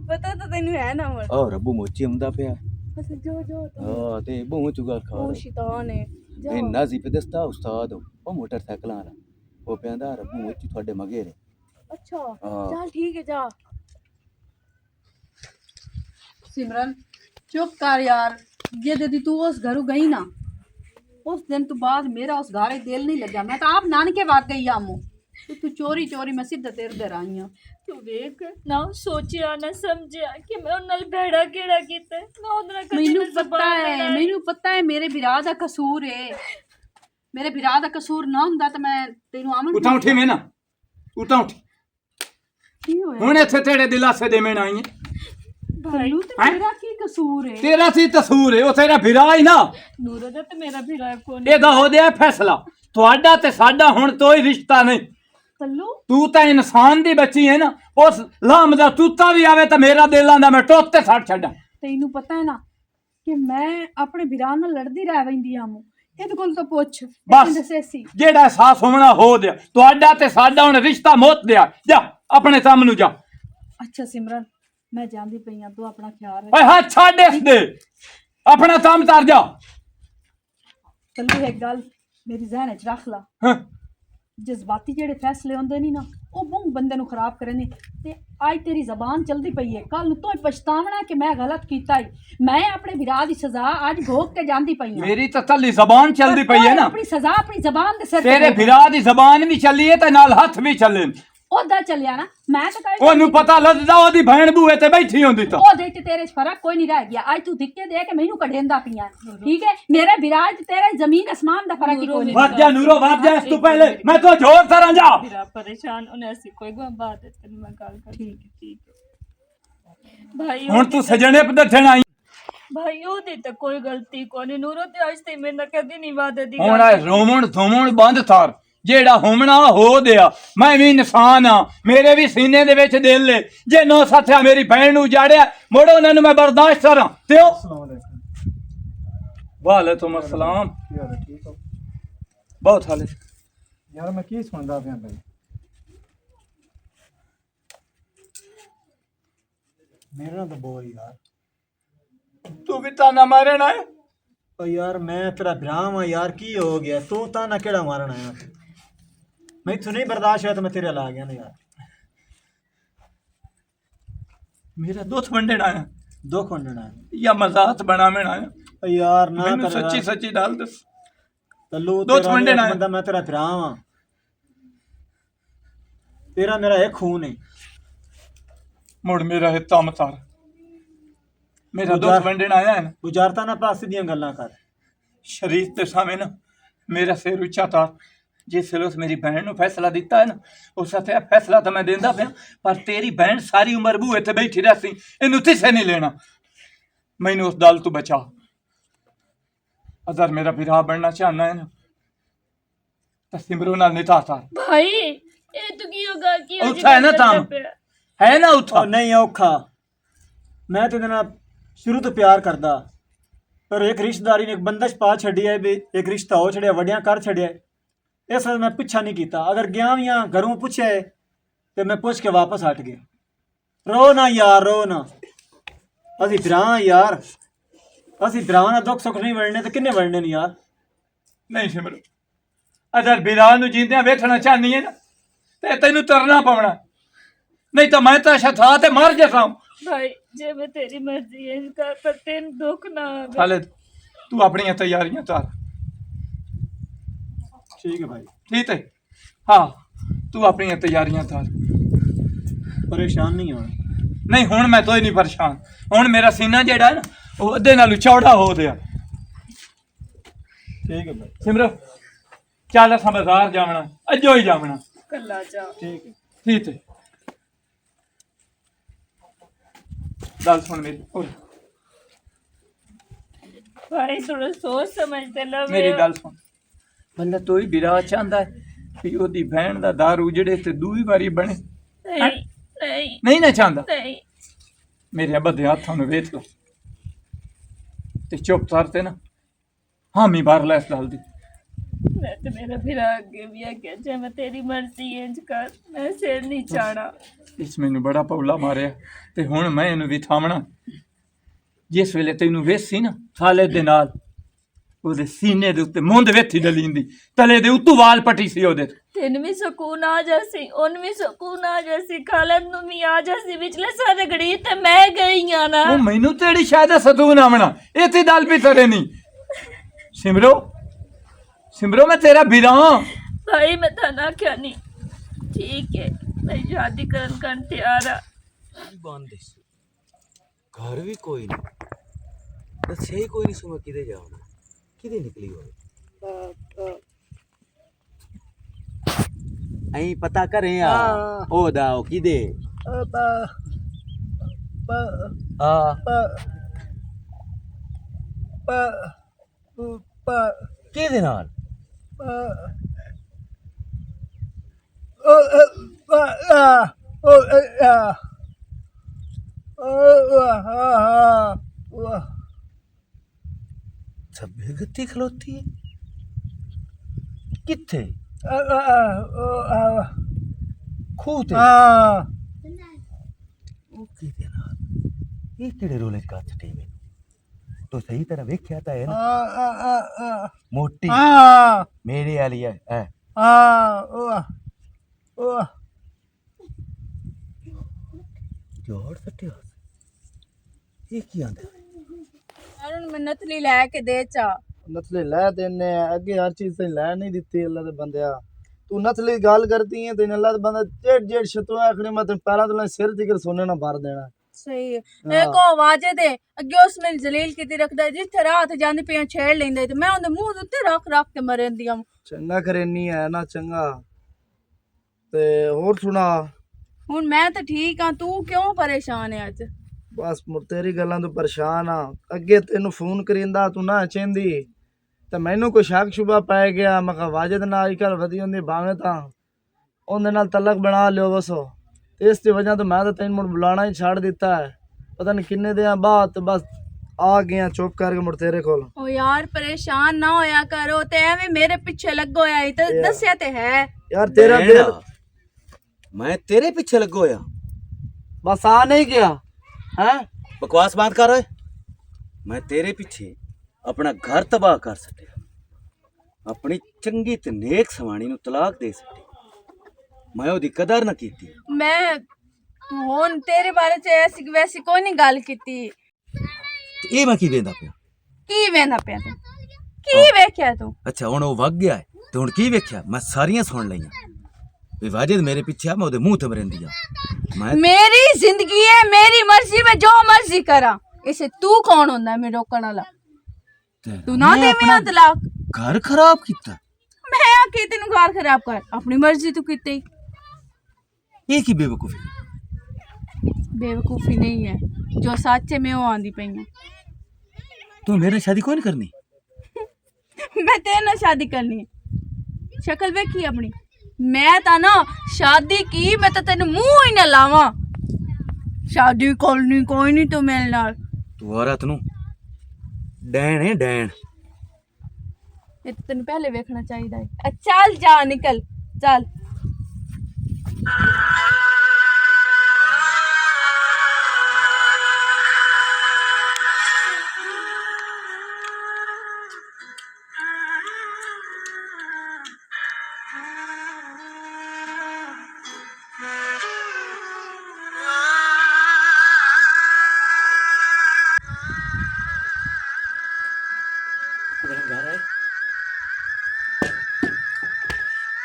पता तो तेनू है ना मुड़। ਆ ਰੱਬੂ ਮੋਚੀ ਆਉਂਦਾ ਪਿਆ। अच्छा जो जो तू ਹਾਂ ਤੇ ਬਹੂ ਚੁਗਾ ਖਾ वो शैतान है जा। ਇਹ ਨਾਜ਼ੀ ਪਦਸਤਾ ਉਸਤਾਦ ਉਹ ਮੋਟਰਸਾਈਕਲਾਂ ਵਾਲਾ ਉਹ ਕਹਿੰਦਾ ਰੱਬੂ ਮੋਚੀ ਤੁਹਾਡੇ ਮਗੇ ਨੇ। अच्छा हाँ। चल ठीक है जा। सिमरन चुप कर यार, ये दीदी तू उस घरों गई ना, उस दिन तो बाद मेरा उस घरे दिल नहीं लगा। मैं तो आप नानके भाग गई आमो। ਤੂੰ ਚੋਰੀ ਚੋਰੀ ਮੈਂ ਸਿੱਧਾ ਤੇਰੇ ਦੇ ਆਈ ਆ। ਤੂੰ ਵੇਖ ਨਾ ਸੋਚਿਆ ਨਾ ਸਮਝਿਆ ਕਿ ਮੈਂ ਉਹਨਾਂ ਨਾਲ ਭੈੜਾ ਕਿਹੜਾ ਕੀਤਾ ਮੈਂ ਉਹਦੇ ਨਾਲ ਕਦੀ ਮੈਨੂੰ ਨਾ ਪਤਾ ਜ਼ੁਬਾਨ ਹੈ, ਲੜਾਈ। ਮੈਨੂੰ ਪਤਾ ਹੈ ਮੇਰੇ ਵਿਰਾਹ ਦਾ ਕਸੂਰ ਹੈ। ਮੇਰੇ ਵਿਰਾਹ ਦਾ ਕਸੂਰ ਨਾ ਹੁੰਦਾ ਤਾਂ ਮੈਂ ਤੈਨੂੰ ਆਮਨ ਉਠਾ ਉੱਠੀ ਮੈਂ ਨਾ ਉਠਾ ਉੱਠ ਕੀ ਹੋਇਆ ਹੁਣ ਇੱਥੇ ਤੇਰੇ ਦਿਲਾਸੇ ਦੇਣ ਆਈ ਹੈ ਤੈਨੂੰ ਤੇ ਹੈਂ? ਮੇਰਾ ਕੀ ਕਸੂਰ ਹੈ? ਤੇਰਾ ਸੀ ਤਸੂਰ ਹੈ ਉਹ ਤੇਰਾ ਫਿਰਾ ਹੀ ਨਾ ਨੂਰ ਦਾ ਤੇ ਮੇਰਾ ਵੀ ਰਾਹ ਕੋਣ ਇਹਦਾ ਹੋ ਗਿਆ ਫੈਸਲਾ ਤੁਹਾਡਾ ਤੇ ਸਾਡਾ ਹੁਣ ਕੋਈ ਰਿਸ਼ਤਾ ਨਹੀਂ ਤੱਲੂ ਤੂੰ ਤਾਂ ਇਨਸਾਨ ਦੀ ਬੱਚੀ ਹੈ ਨਾ ਉਸ ਲਾਮ ਦਾ ਤੂਤਾ ਵੀ ਆਵੇ ਤਾਂ ਮੇਰਾ ਦਿਲ ਆਂਦਾ ਮੈਂ ਟੁੱਟ ਤੇ ਸੱਟ ਛੱਡਾਂ ਤੈਨੂੰ ਪਤਾ ਹੈ ਨਾ ਕਿ ਮੈਂ ਆਪਣੇ ਵਿਰਾਹ ਨਾਲ ਲੜਦੀ ਰਹਿ ਵੈਂਦੀ ਆ ਮੂੰ ਇਹਦੇ ਕੋਲ ਤਾਂ ਪੁੱਛ ਬਸ ਦੱਸੇ ਸੀ ਜਿਹੜਾ ਅਹਿਸਾਸ ਹੋਣਾ ਹੋ ਦਿਆ ਤੁਹਾਡਾ ਤੇ ਸਾਡਾ ਹੁਣ ਰਿਸ਼ਤਾ ਮੁੱਤ ਦਿਆ ਜਾ ਆਪਣੇ ਕੰਮ ਨੂੰ ਜਾ ਅੱਛਾ ਸਿਮਰਨ ਮੈਂ ਜਾਂਦੀ ਪਈ ਆ ਤੂੰ ਆਪਣਾ ਖਿਆਲ ਰੱਖ ਓਏ ਹੱਥ ਛੱਡ ਇਸ ਦੇ ਆਪਣਾ ਕੰਮ ਤਰ ਜਾ ਤੱਲੂ ਇੱਕ ਗੱਲ ਮੇਰੀ ਜ਼ਿਹਨ 'ਚ ਰੱਖ ਲਾ ਹਾਂ ਜਜ਼ਬਾਤੀ ਜਿਹੜੇ ਫੈਸਲੇ ਹੁੰਦੇ ਨਹੀਂ ਨਾ ਉਹ ਬਹੁਤ ਬੰਦੇ ਨੂੰ ਖਰਾਬ ਕਰਨੇ ਤੇ ਅੱਜ ਤੇਰੀ ਜ਼ਬਾਨ ਚਲਦੀ ਪਈ ਹੈ ਕੱਲ ਨੂੰ ਤੂੰ ਪਛਤਾਵਣਾ ਕਿ ਮੈਂ ਗਲਤ ਕੀਤਾ ਹੀ ਮੈਂ ਆਪਣੇ ਵਿਰਾਹ ਦੀ ਸਜ਼ਾ ਅੱਜ ਭੋਗ ਕੇ ਜਾਂਦੀ ਪਈ ਹਾਂ ਮੇਰੀ ਤਾਂ ਤੱਲੀ ਜ਼ਬਾਨ ਚੱਲਦੀ ਪਈ ਹੈ ਨਾ ਆਪਣੀ ਸਜ਼ਾ ਆਪਣੀ ਜ਼ਬਾਨ ਦੇ ਸਿਰ ਤੇਰੇ ਫਿਰਾ ਦੀ ਜ਼ਬਾਨ ਵੀ ਚੱਲੀ ਹੈ ਤੇ ਨਾਲ ਹੱਥ ਵੀ ਚੱਲੇ ਨੇ। ਉਹਦਾ ਚੱਲਿਆ ਨਾ ਮੈਂ ਤਾਂ ਕਹਿ ਉਹਨੂੰ ਪਤਾ ਲੱਗਦਾ ਉਹਦੀ ਭੈਣ ਬੂਹੇ ਤੇ ਬੈਠੀ ਹੁੰਦੀ ਤਾਂ ਉਹਦੇ ਚ ਤੇਰੇ ਚ ਫਰਕ ਕੋਈ ਨਹੀਂ ਰਹਿ ਗਿਆ ਅੱਜ ਤੂੰ ਧਿੱਕੇ ਦੇ ਕੇ ਮੈਨੂੰ ਕਢੇਂਦਾ ਪਿਆ ਠੀਕ ਹੈ ਮੇਰੇ ਵਿਰਾਹ ਚ ਤੇਰੇ ਜ਼ਮੀਨ ਅਸਮਾਨ ਦਾ ਫਰਕ ਹੀ ਕੋਈ ਨਹੀਂ ਵੱਜ ਜਾ ਨੂਰੋ ਵੱਜ ਜਾ ਇਸ ਤੋਂ ਪਹਿਲੇ ਮੈਂ ਤਾਂ ਜ਼ੋਰ ਤਰਾਂ ਜਾ ਮੇਰਾ ਪਰੇਸ਼ਾਨ ਉਹਨੇ ਅਸੀਂ ਕੋਈ ਬਾਤ ਹੈ ਤੈਨੂੰ ਮੈਂ ਗੱਲ ਕਰ ਠੀਕ ਹੈ ਭਾਈ ਹੁਣ ਤੂੰ ਸਜਣੇ ਪੇ ਦੱਸਣ ਆਈ ਭਾਈ ਉਹਦੀ ਤਾਂ ਕੋਈ ਗਲਤੀ ਕੋਈ ਨੂਰੋ ਤੇ ਅੱਜ ਤੇ ਮੇਰੇ ਨਾਲ ਕਦੀ ਨਹੀਂ ਵਾਦੇ ਦੀ ਹੁਣ ਆ ਰੋਮਣ ਧੋਮਣ ਬੰਦ ਥਾਰ ਜਿਹੜਾ ਹੋਮਣਾ ਹੋ ਦਿਆ ਮੈਂ ਵੀ ਇਨਸਾਨ ਆ ਮੇਰੇ ਵੀ ਸੀਨੇ ਦੇ ਵਿੱਚ ਦਿਲ ਏ ਜੇ ਨੋ ਸਾਥਿਆ ਮੇਰੀ ਭੈਣ ਨੂੰ ਜਾੜਿਆ ਮੋੜੋ ਉਹਨਾਂ ਨੂੰ ਮੈਂ ਬਰਦਾਸ਼ਤ ਕਰਾਂ ਤੇ ਉਹ अस्सलाम वालेकुम ਵਾਲੇਕੁਮ ਅਸਲਾਮ ਕੀ ਹਾਲ ਹੈ ਠੀਕ ਹੋ ਬਹੁਤ ਹਾਲੇ ਯਾਰ ਮੈਂ ਕੀ ਸੁਣਦਾ ਪਿਆ ਬਈ ਮੇਰੇ ਨਾਲ ਤਾਂ ਬੋਲ ਯਾਰ ਤੂੰ ਵੀ ਤਾਂ ਨਾ ਮਾਰਨਾ ਹੈ ਓ ਯਾਰ ਮੈਂ ਤੇਰਾ ਭਰਾ ਵਾਂ ਯਾਰ ਕੀ ਹੋ ਗਿਆ ਤੂੰ ਤਾਂ ਨਾ ਕਿਹੜਾ ਮਾਰਨ ਆਇਆ ਮੈਥੋਂ ਨਹੀਂ ਬਰਦਾਸ਼ਤ ਹੋਇਆ ਤਾਂ ਮੈਂ ਤੇਰੇ ਲਾ ਗਿਆ ਨਾ ਯਾਰ ਮੇਰਾ ਦੁੱਧ ਵੰਡਣਾ ਹੈ ਦੁੱਖ ਵੰਡਣਾ ਹੈ। ਜਾਂ ਮਜ਼ਾਕ ਬਣਾਉਣਾ ਹੈ ਓ ਯਾਰ ਨਾ ਮੈਨੂੰ ਕਰ ਸੱਚੀ ਸੱਚੀ ਡਾਲ ਦੱਸ ਤੱਲੂ ਦੁੱਧ ਤੇਰਾ ਵੰਡਣਾ ਮੇਰਾ ਹੈ। ਬੰਦਾ ਮੈਂ ਤੇਰਾ ਭਰਾ ਵਾਂ ਤੇਰਾ ਮੇਰਾ ਇੱਕ ਖੂਨ ਹੈ ਮੁੜ ਮੇਰਾ ਇਹ ਤਮ ਤਾਰ ਮੇਰਾ ਦੁੱਧ ਗੁਜ਼ਾਰ- ਵੰਡਣਾ ਆਇਆ ਨਾ ਗੁਜ਼ਾਰਤਾ ਨਾ ਪਾਸੇ ਦੀਆਂ ਗੱਲਾਂ ਕਰ ਸ਼ਰੀਫ ਦੇ ਸਾਹਮਣੇ ਨਾ ਮੇਰਾ ਸਿਰ ਉੱਚਾ ਤਾਰ ਜਿਸ ਵੇਲੇ ਉਸ ਮੇਰੀ ਭੈਣ ਨੂੰ ਫੈਸਲਾ ਦਿੱਤਾ ਹੈ ਨਾ ਉਸ ਤੇ ਇਹ ਫੈਸਲਾ ਤਾਂ ਮੈਂ ਦਿੰਦਾ ਪਿਆ ਪਰ ਤੇਰੀ ਭੈਣ ਸਾਰੀ ਉਮਰ ਬੂਹੇ ਤੇ ਬੈਠੀ ਰਹੀ ਇਹਨੂੰ ਕਿਸੇ ਨਹੀਂ ਲੈਣਾ ਮੈਨੂੰ ਉਸ ਦਲ ਤੋਂ ਬਚਾ ਅਗਰ ਮੇਰਾ ਵਿਰਾਹ ਬਣਨਾ ਚਾਹਨਾ ਹੈ ਨਾ ਤਾਂ ਸਿਮਰੋ ਨਾਲ ਨਿਤਾ ਤਾਰ ਭਾਈ ਇਹ ਤੂੰ ਕੀ ਹੋਗਾ ਕੀ ਉੱਥਾ ਹੈ ਨਾ ਤਾਮ ਹੈ ਨਾ ਉੱਥਾ ਓ ਨਹੀਂ ਔਖਾ ਮੈਂ ਤੇ ਇਹਦੇ ਨਾਲ ਸ਼ੁਰੂ ਤੋਂ ਪਿਆਰ ਕਰਦਾ ਪਰ ਇੱਕ ਰਿਸ਼ਤੇਦਾਰੀ ਨੇ ਇੱਕ ਬੰਦਸ਼ ਪਾ ਛੱਡੀ ਹੈ ਵੀ ਇੱਕ ਰਿਸ਼ਤਾ ਹੋ ਛੜਿਆ ਵੱਡਿਆਂ ਕਰ ਛੜਿਆ ਇਸ ਲਈ ਮੈਂ ਪਿੱਛਾ ਨਹੀਂ ਕੀਤਾ ਅਗਰ ਗਿਆ ਵੀ ਹਾਂ ਘਰੋਂ ਪੁੱਛਿਆ ਹੈ, ਤੇ ਮੈਂ ਪੁੱਛ ਕੇ ਵਾਪਸ ਹਟ ਗਿਆ ਰੋ ਨਾ ਯਾਰ ਰੋ ਨਾ ਅਸੀਂ ਭਰਾ ਯਾਰ ਅਸੀਂ ਭਰਾਵਾਂ ਨਾਲ ਦੁੱਖ ਸੁੱਖ ਨਹੀਂ ਵੰਡਣੇ ਤੇ ਕਿੰਨੇ ਵੰਡਣੇ ਨੇ ਯਾਰ ਨਹੀਂ ਸਿਮਰੋ ਅਗਰ ਵਿਰਾਹ ਨੂੰ ਜਿੰਦਿਆਂ ਵੇਖਣਾ ਚਾਹਨੀ ਹੈ ਨਾ ਤੇ ਤੈਨੂੰ ਤਰਨਾ ਪਵਣਾ ਨਹੀਂ ਤਾਂ ਮੈਂ ਤਾਂ ਸ਼ਥਾ ਤੇ ਮਰ ਜਾਸਾਂ ਭਾਈ ਜੇ ਮੈਂ ਤੇਰੀ ਮਰਜ਼ੀ ਹੈ ਕਰ ਪਰ ਤੈਨੂੰ ਦੁੱਖ ਨਾ ਆਵੇ ਖਾਲਿਦ ਤੂੰ ਆਪਣੀਆਂ ਤਿਆਰੀਆਂ ਕਰ ਠੀਕ ਹੈ ਭਾਈ ਠੀਕ ਹੈ ਹਾਂ ਤੂੰ ਆਪਣੀਆਂ ਤਿਆਰੀਆਂ ਕਰ ਪਰੇਸ਼ਾਨ ਨਹੀਂ ਹੋਣਾ ਨਹੀਂ ਹੁਣ ਮੈਂ ਤੋਈ ਨਹੀਂ ਪਰੇਸ਼ਾਨ ਹੁਣ ਮੇਰਾ ਸੀਨਾ ਜਿਹੜਾ ਹੈ ਨਾ ਉਹ ਅੱਧੇ ਨਾਲੋਂ ਚੌੜਾ ਹੋ ਗਿਆ ਠੀਕ ਹੈ ਭਾਈ ਸਿਮਰੋ ਚੱਲ ਅਸਾਂ ਬਾਜ਼ਾਰ ਜਾਵਣਾ ਅੱਜੋ ਹੀ ਜਾਵਣਾ ਕੱਲਾ ਜਾ ਠੀਕ ਹੈ ਠੀਕ ਹੈ ਗੱਲ ਸੁਣ ਮੇਰੀ ਓਏ ਭਾਈ ਥੋੜਾ ਸੋਚ ਸਮਝ ਤੇ ਲਵੇ ਮੇਰੀ ਗੱਲ ਸੁਣ ਬੰਦਾ ਤੋਈ ਵਿਰਾਹ ਚਾਹੁੰਦਾ ਹੈ ਵੀ ਉਹਦੀ ਭੈਣ ਦਾ ਦਾਰ ਉਜੜੇ ਤੇ ਦੂਈ ਵਾਰੀ ਬਣੇ ਨਹੀਂ ਨਹੀਂ ਨਹੀਂ ਨਾ ਚਾਹੁੰਦਾ ਨਹੀਂ ਮੇਰੇ ਅੱਬਾ ਦੇ ਹੱਥਾਂ ਨੂੰ ਵੇਚ ਲੋ ਤੇ ਚੁੱਪ ਕਰਤੇ ਨਾ ਹਾਮੀ ਬਾਹਰ ਲੈ ਇਸ ਗੱਲ ਦੀ ਮੈਂ ਤੇ ਮੇਰਾ ਫਿਰ ਅੱਗੇ ਵੀ ਆ ਗਿਆ ਜੇ ਮੈਂ ਤੇਰੀ ਮਰਜ਼ੀ ਇੰਜ ਕਰ ਮੈਂ ਸਿਰ ਨਹੀਂ ਚਾਣਾ ਇਸ ਮੈਨੂੰ ਬੜਾ ਪੌਲਾ ਮਾਰਿਆ ਤੇ ਹੁਣ ਮੈਂ ਇਹਨੂੰ ਵੀ ਥਾਮਣਾ ਜਿਸ ਵੇਲੇ ਤੈਨੂੰ ਵੇਸੀ ਨਾ ਖਾਲਿਦ ਦੇ ਨਾਲ ਉਹਦੇ ਸੀਨੇ ਦੇ ਉੱਤੇ ਮੁੰਦ ਵੇਥੀ ਡਲੀਂਦੀ ਤਲੇ ਦੇ ਉੱਤੋਂ ਵਾਲ ਪੱਟੀ ਸੀ ਉਹਦੇ ਤੈਨੂੰ ਵੀ ਸਕੂਨ ਆ ਜਾਸੀ ਉਹਨੂੰ ਵੀ ਸਕੂਨ ਆ ਜਾਸੀ ਖਾਲਦ ਨੂੰ ਵੀ ਆ ਜਾਸੀ ਵਿਚਲੇ ਸਾਰੇ ਘੜੀ ਤੇ ਮੈਂ ਗਈ ਆ ਨਾ ਉਹ ਮੈਨੂੰ ਤੇਰੀ ਸ਼ਾਇਦ ਸਤੂਨ ਆਵਣਾ ਇਹ ਤੇ ਦਲ ਵੀ ਤਰੇ ਨਹੀਂ ਸਿਮਰੋ ਸਿਮਰੋ ਮੈਂ ਤੇਰਾ ਵੀਰਾਂ ਭਾਈ ਮੈਂ ਤਾਂ ਨਾ ਕਿਹਾ ਨਹੀਂ ठीक है मैं शादी करन तैयार आ ਬੰਦ ਸੀ ਘਰ ਵੀ ਕੋਈ ਨਹੀਂ ਦੱਸਿਆ ਹੀ ਕੋਈ ਨਹੀਂ ਸੁਮਾ ਕਿਤੇ ਜਾਣਾ ਕਿਤੇ ਨਿਕਲੀ ਹੋਵੇ ਐਂ ਪਤਾ ਕਰੇ ਆ ਉਹਦਾ ਉਹ ਕਿਦੇ ਆ ਕਿਹਦੇ ਨਾਲ ਸਭੇ ਗੱਤੀ ਖਲੋਤੀ ਹੈ ਕਿੱਥੇ ਖੂਹ ਤੇ ਉਹ ਕਿਹਦੇ ਨਾਲ ਇਹ ਕਿਹੜੇ ਰੋਲੇ ਚ ਕੱਚ ਟੀ ਮੈਨੂੰ ਤੂੰ ਸਹੀ ਤਰ੍ਹਾਂ ਵੇਖਿਆ ਤਾਂ ਹੈ ਨਾ ਮੋਟੀ ਮੇਰੇ ਵਾਲੀ ਹੈ ਜੋੜ ਸੱਟਿਆ ਇਹ ਕੀ ਆਂਦਾ ਅਰਨ ਮੈਂ ਨਤਲੀ ਲੈ ਕੇ ਦੇ ਚਾ नथली लै देने अगे हर चीज से लै नहीं दित्ती अल्लाह दे बंदिया तू नथली गल करती है तेन अल्लाह दे बंदा जेड़ शतुआ आखनी मैं तेन पैरां तो सिर तिकर सोने ना भर देना सही है को आवाजे दे अगे उस मेरी जलील किती रखदा जिथे रात जांदी पिया छेड़ लेंदे ते मैं उंदे मुंह उत्ते रख के मरेंदी आं चंगा करेनी है ना चंगा ते और सुना हुन मैं तो ठीक हां तू क्यों परेशान है अज बस मुड़ तेरी गल्लां तो परेशान हां अगे तेनू फोन करिंदा तू ना चेंदी ਤੇ ਮੈਨੂੰ ਕੋਈ ਸ਼ੱਕ ਸ਼ੁਬਾ ਪੈ ਗਿਆ ਮੈਂ ਕਿਹਾ ਵਾਜਦ ਨਾਲ ਅੱਜਕੱਲ ਵਧੀ ਹੁੰਦੀ ਭਾਵੇਂ ਤਾਂ ਉਹਦੇ ਨਾਲ ਤਲਕ ਬਣਾ ਲਿਓ ਬਸੋ ਇਸ ਦੀ ਵਜ੍ਹਾ ਤੋਂ ਮੈਂ ਤਾਂ ਤੈਨੂੰ ਮੁੜ ਬੁਲਾਣਾ ਹੀ ਛੱਡ ਦਿੱਤਾ ਹੈ ਪਤਾ ਨਹੀਂ ਕਿੰਨੇ ਦਿਨਾਂ ਬਾਅਦ ਬਸ ਆ ਗਿਆ ਚੁੱਪ ਕਰਕੇ ਮੁੜ ਤੇਰੇ ਕੋਲ ओ यार परेशान ना होया करो ते एवें मेरे पीछे लगो है तो दस्या ते है यार तेरा दिल मैं तेरे पीछे लगो होया बस आ नहीं गया हैं बकवास बात कर ओए मैं तेरे पीछे अपना घर तबाह कर सटिया अपनी चंगी ते नेक सवाणी नूं तलाक दे सटी मैं ओदी कदर ना कीती मैं हुन तेरे बारे च ऐसी वैसी कोई नहीं गल कीती ते ये मैं की वेंदा पिया की वेंदा पिया तू की वेख्या तू अच्छा हुण ओ वग गया है ते हुण की वेख्या मैं सारियां सुन लईयां वे वाजिद मेरे पीछे मैं ओदे मुंह ते मरेंदी आ मैं मेरी जिंदगी है मेरी मर्जी में जो मर्जी करा इसे तू कौन होंदा है मेरे रोकण वाला तू ना दे मेरा तलाक घर खराब कीता मैं आके तेन घर खराब कर अपनी मर्जी तू कीती ये की बेवकूफी बेवकूफी नहीं है जो सच है मैं वो आंदी पई हूं तू मेरे नाल शादी कोई नहीं करनी मैं तेरे नाल शादी करनी है शक्ल वेखी अपनी मैं ता ना शादी की मैं तो तेन मुंह ही ना लावा शादी करनी कोई नहीं तू मेरे नाल तू औरत नूं डैन है डैन ये तो तेन पहले वेखना चाहिए है चल जा निकल चल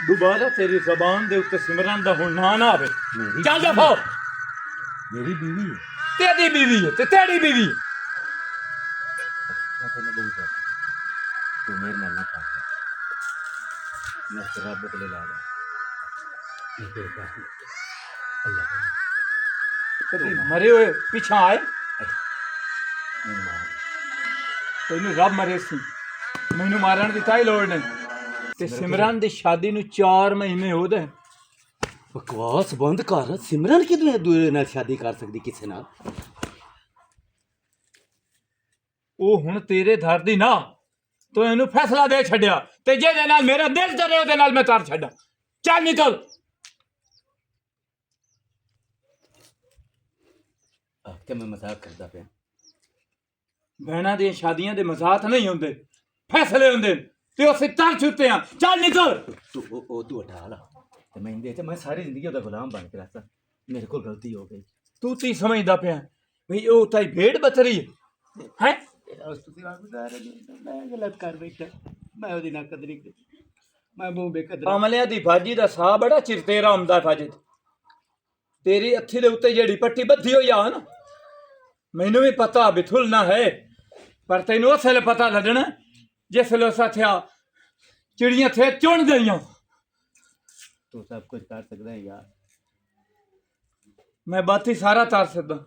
दोबारा तेरी जबान दे उत्ते सिमरन दा हुण ना ना आवे चल दफो मेरी बीवी है तेरी बीवी है ते तेरी बीवी मैं तेने बहुत प्यार तू मेरे नाल ना कर मैं तो रब को ले ला मैं तेरे पास अल्लाह कदी मरे हुए पीछा आए मेरी मां तेनू रब मरे सी मैनू मारन दी ताई लोड़ नहीं ते सिमरन दी शादी नू 4 महीने हो दे बकवास बंद कर सिमरन की दूसरे नाल शादी कर सकदी किसे नाल ओ हुण तेरे दर दी ना तो इनू फैसला दे छड्या ते जेदे नाल मेरा दिल चले ओदे नाल मैं तार छड्डा चल निकल ते मैं मजाक करदा पिया बहना दी शादियां दे मजाक नहीं होंदे फैसले होंदे ते ओ सितार छुते हैं चल निकल तू हटा ला ते मैं इंदे च मैं सारी जिंदगी ओदा गुलाम बन के रहता मेरे को गलती हो गई तू ती समझदा पिया भई ओ ताई भेड़ बतरी है मैं गलत कर बैठा मैं ओदी ना कदरी ਮੈਂ ਮੂੰਹ ਬੇਕਦਰ ਅਮਲਿਆਂ ਦੀ ਭਾਜੀ ਦਾ ਸਾਹ ਬੜਾ ਚਿਰਤੇਰਾ ਹੁੰਦਾ ਫਾਜਦ ਤੇਰੀ ਅੱਖੀ ਦੇ ਉੱਤੇ ਜਿਹੜੀ ਪੱਟੀ ਬੱਧੀ ਹੋਈ ਆ ਨਾ ਮੈਨੂੰ ਵੀ ਪਤਾ ਬਿਥੁਲਣਾ ਹੈ ਪਰ ਤੈਨੂੰ ਉਸ ਵੇਲੇ ਪਤਾ ਲੱਗਣਾ ਜਿਸ ਵੇਲੇ ਸਾਥਿਆ ਚਿੜੀਆਂ ਥੇ ਚੁਣ ਗਈਆਂ ਤੂੰ ਸਭ ਕੁਝ ਕਰ ਸਕਦਾ ਹੈ ਯਾਰ ਮੈਂ ਬਾਤੀ ਸਾਰਾ ਤਾਰ ਸਕਦਾ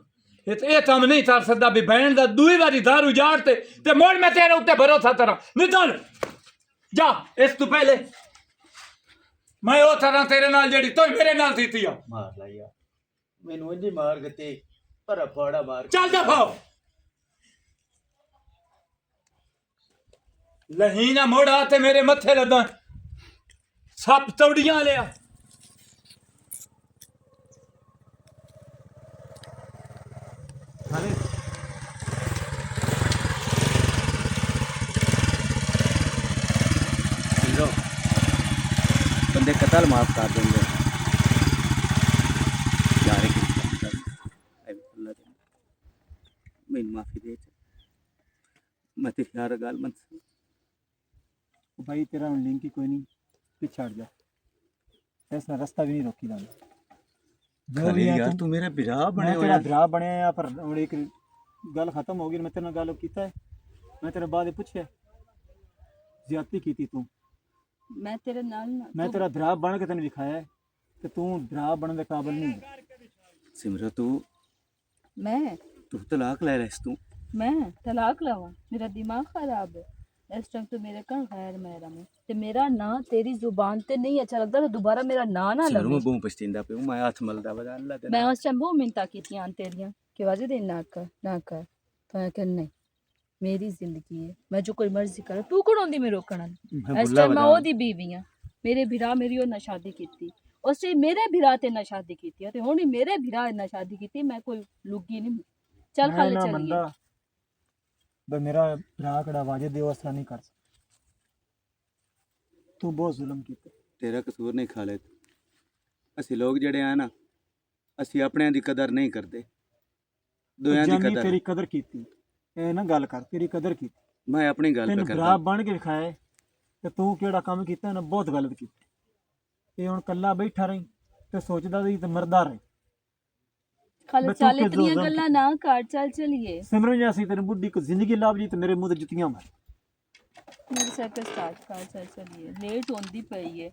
ਇਹ ਕੰਮ ਨਹੀਂ ਤਾਰ ਸਕਦਾ ਵੀ ਭੈਣ ਦਾ ਦੂਈ ਵਾਰੀ ਦਾਰੂ ਜਾੜ ਤੇ ਮੋੜ ਮੈਂ ਤੇਰੇ ਉੱਤੇ ਭਰੋਸਾ ਕਰਾਂ ਨਿਕਲ ਜਾ ਇਸ ਤੋਂ ਪਹਿਲੇ ਮੈਂ ਉਹ ਤਰ੍ਹਾਂ ਤੇਰੇ ਨਾਲ ਜਿਹੜੀ ਤੂੰ ਮੇਰੇ ਨਾਲ ਕੀਤੀ ਆ ਮਾਰ ਲਾ ਯਾਰ ਮੈਨੂੰ ਇੰਜੀ ਮਾਰ ਗਤੇ ਪਰ ਫਾੜਾ ਮਾਰ ਚੱਲ ਦਫਾ ਲਹੀ ਨਾ ਮੋੜਾ ਤੇ ਮੇਰੇ ਮੱਥੇ ਲੱਦਾਂ ਸੱਪ ਤੌੜੀਆਂ ਲਿਆ ਹਾਲੇ ਹੀਰੋ ਬੰਦੇ ਕਤਲ ਮਾਫ ਕਰ ਦੇंगे ਯਾਰ ਇੱਕ ਅੱਲਾ ਦੇ ਮੈਨੂੰ ਮਾਫੀ ਦੇ ਮੈਂ ਤੇ ਯਾਰ ਗੱਲ ਮਤ भाई तेरा लिंक ही कोई नहीं पीछे हट जा ऐसा रास्ता भी नहीं रोकी जाना जो भी है यार तू तू मेरा बिरा बने मैं हो तेरा यार भरा बने या पर और एक गल खत्म हो गई मैं तेरे नाल गल कीता है मैं तेरे बाद पूछया ज्यादती की तू मैं तेरे नाल ना मैं तेरा भरा बन के तेन दिखाया है कि तू भरा बनने के काबिल नहीं सिमरो तू मैं तलाक ले रहा तू मैं तलाक लावा मेरा दिमाग खराब है इस टाइम तो मेरे घर खैर मेरा में ते मेरा ना तेरी जुबान ते नहीं अच्छा लगता तो दोबारा मेरा ना ना सिमरो लगे मैं बहुत पछतांदा पे मैं हाथ मलदा बदा अल्लाह ते मैं उस टाइम बहुत मिन्नतां कीतियां तेरियां कि वाजे दे ना कर तो मैं कह नहीं मेरी जिंदगी है मैं जो कोई मर्जी कर तू कौन होंदी मैं रोकना इस टाइम मैं ओदी बीवी हां मेरे भिरा मेरी ओना शादी कीती उस टाइम मेरे भिरा ते ना शादी कीती ते हुण मेरे भिरा ना शादी कीती मैं कोई लुगी नहीं चल मैं खाले ना चलिए बंदा बस मेरा भरा कड़ा वाजे दे उस तरह नहीं कर सकता तू बहुत जुल्म कीता तेरा कसूर नहीं खालिद ਅਸੀਂ ਲੋਕ ਜਿਹੜੇ ਆ ਨਾ ਅਸੀਂ ਆਪਣਿਆਂ ਦੀ ਕਦਰ ਨਹੀਂ ਕਰਦੇ ਦੋਆਂ ਦੀ जानी ਕਦਰ तेरी कदर कीती ए ना गल कर तेरी कदर कीती ਮੈਂ ਆਪਣੀ ਗੱਲ तेन पे भरा करदा बन के दिखाया ते तू केड़ा काम कीता ना बहुत गलत कीता ये हुण कल्ला बैठा रही ते सोचदा रही ते मरदा रही खाले मैं तू चल के इतनी जोज़म गल्ला ना कर चल चलिए सिमरन जैसी तेरी बुढ़ी को जिंदगी लाभ जी ते मेरे मुंह ते जुतियां मार मेरे साइकिल स्टार्ट कर चल चलिए लेट होंदी पई है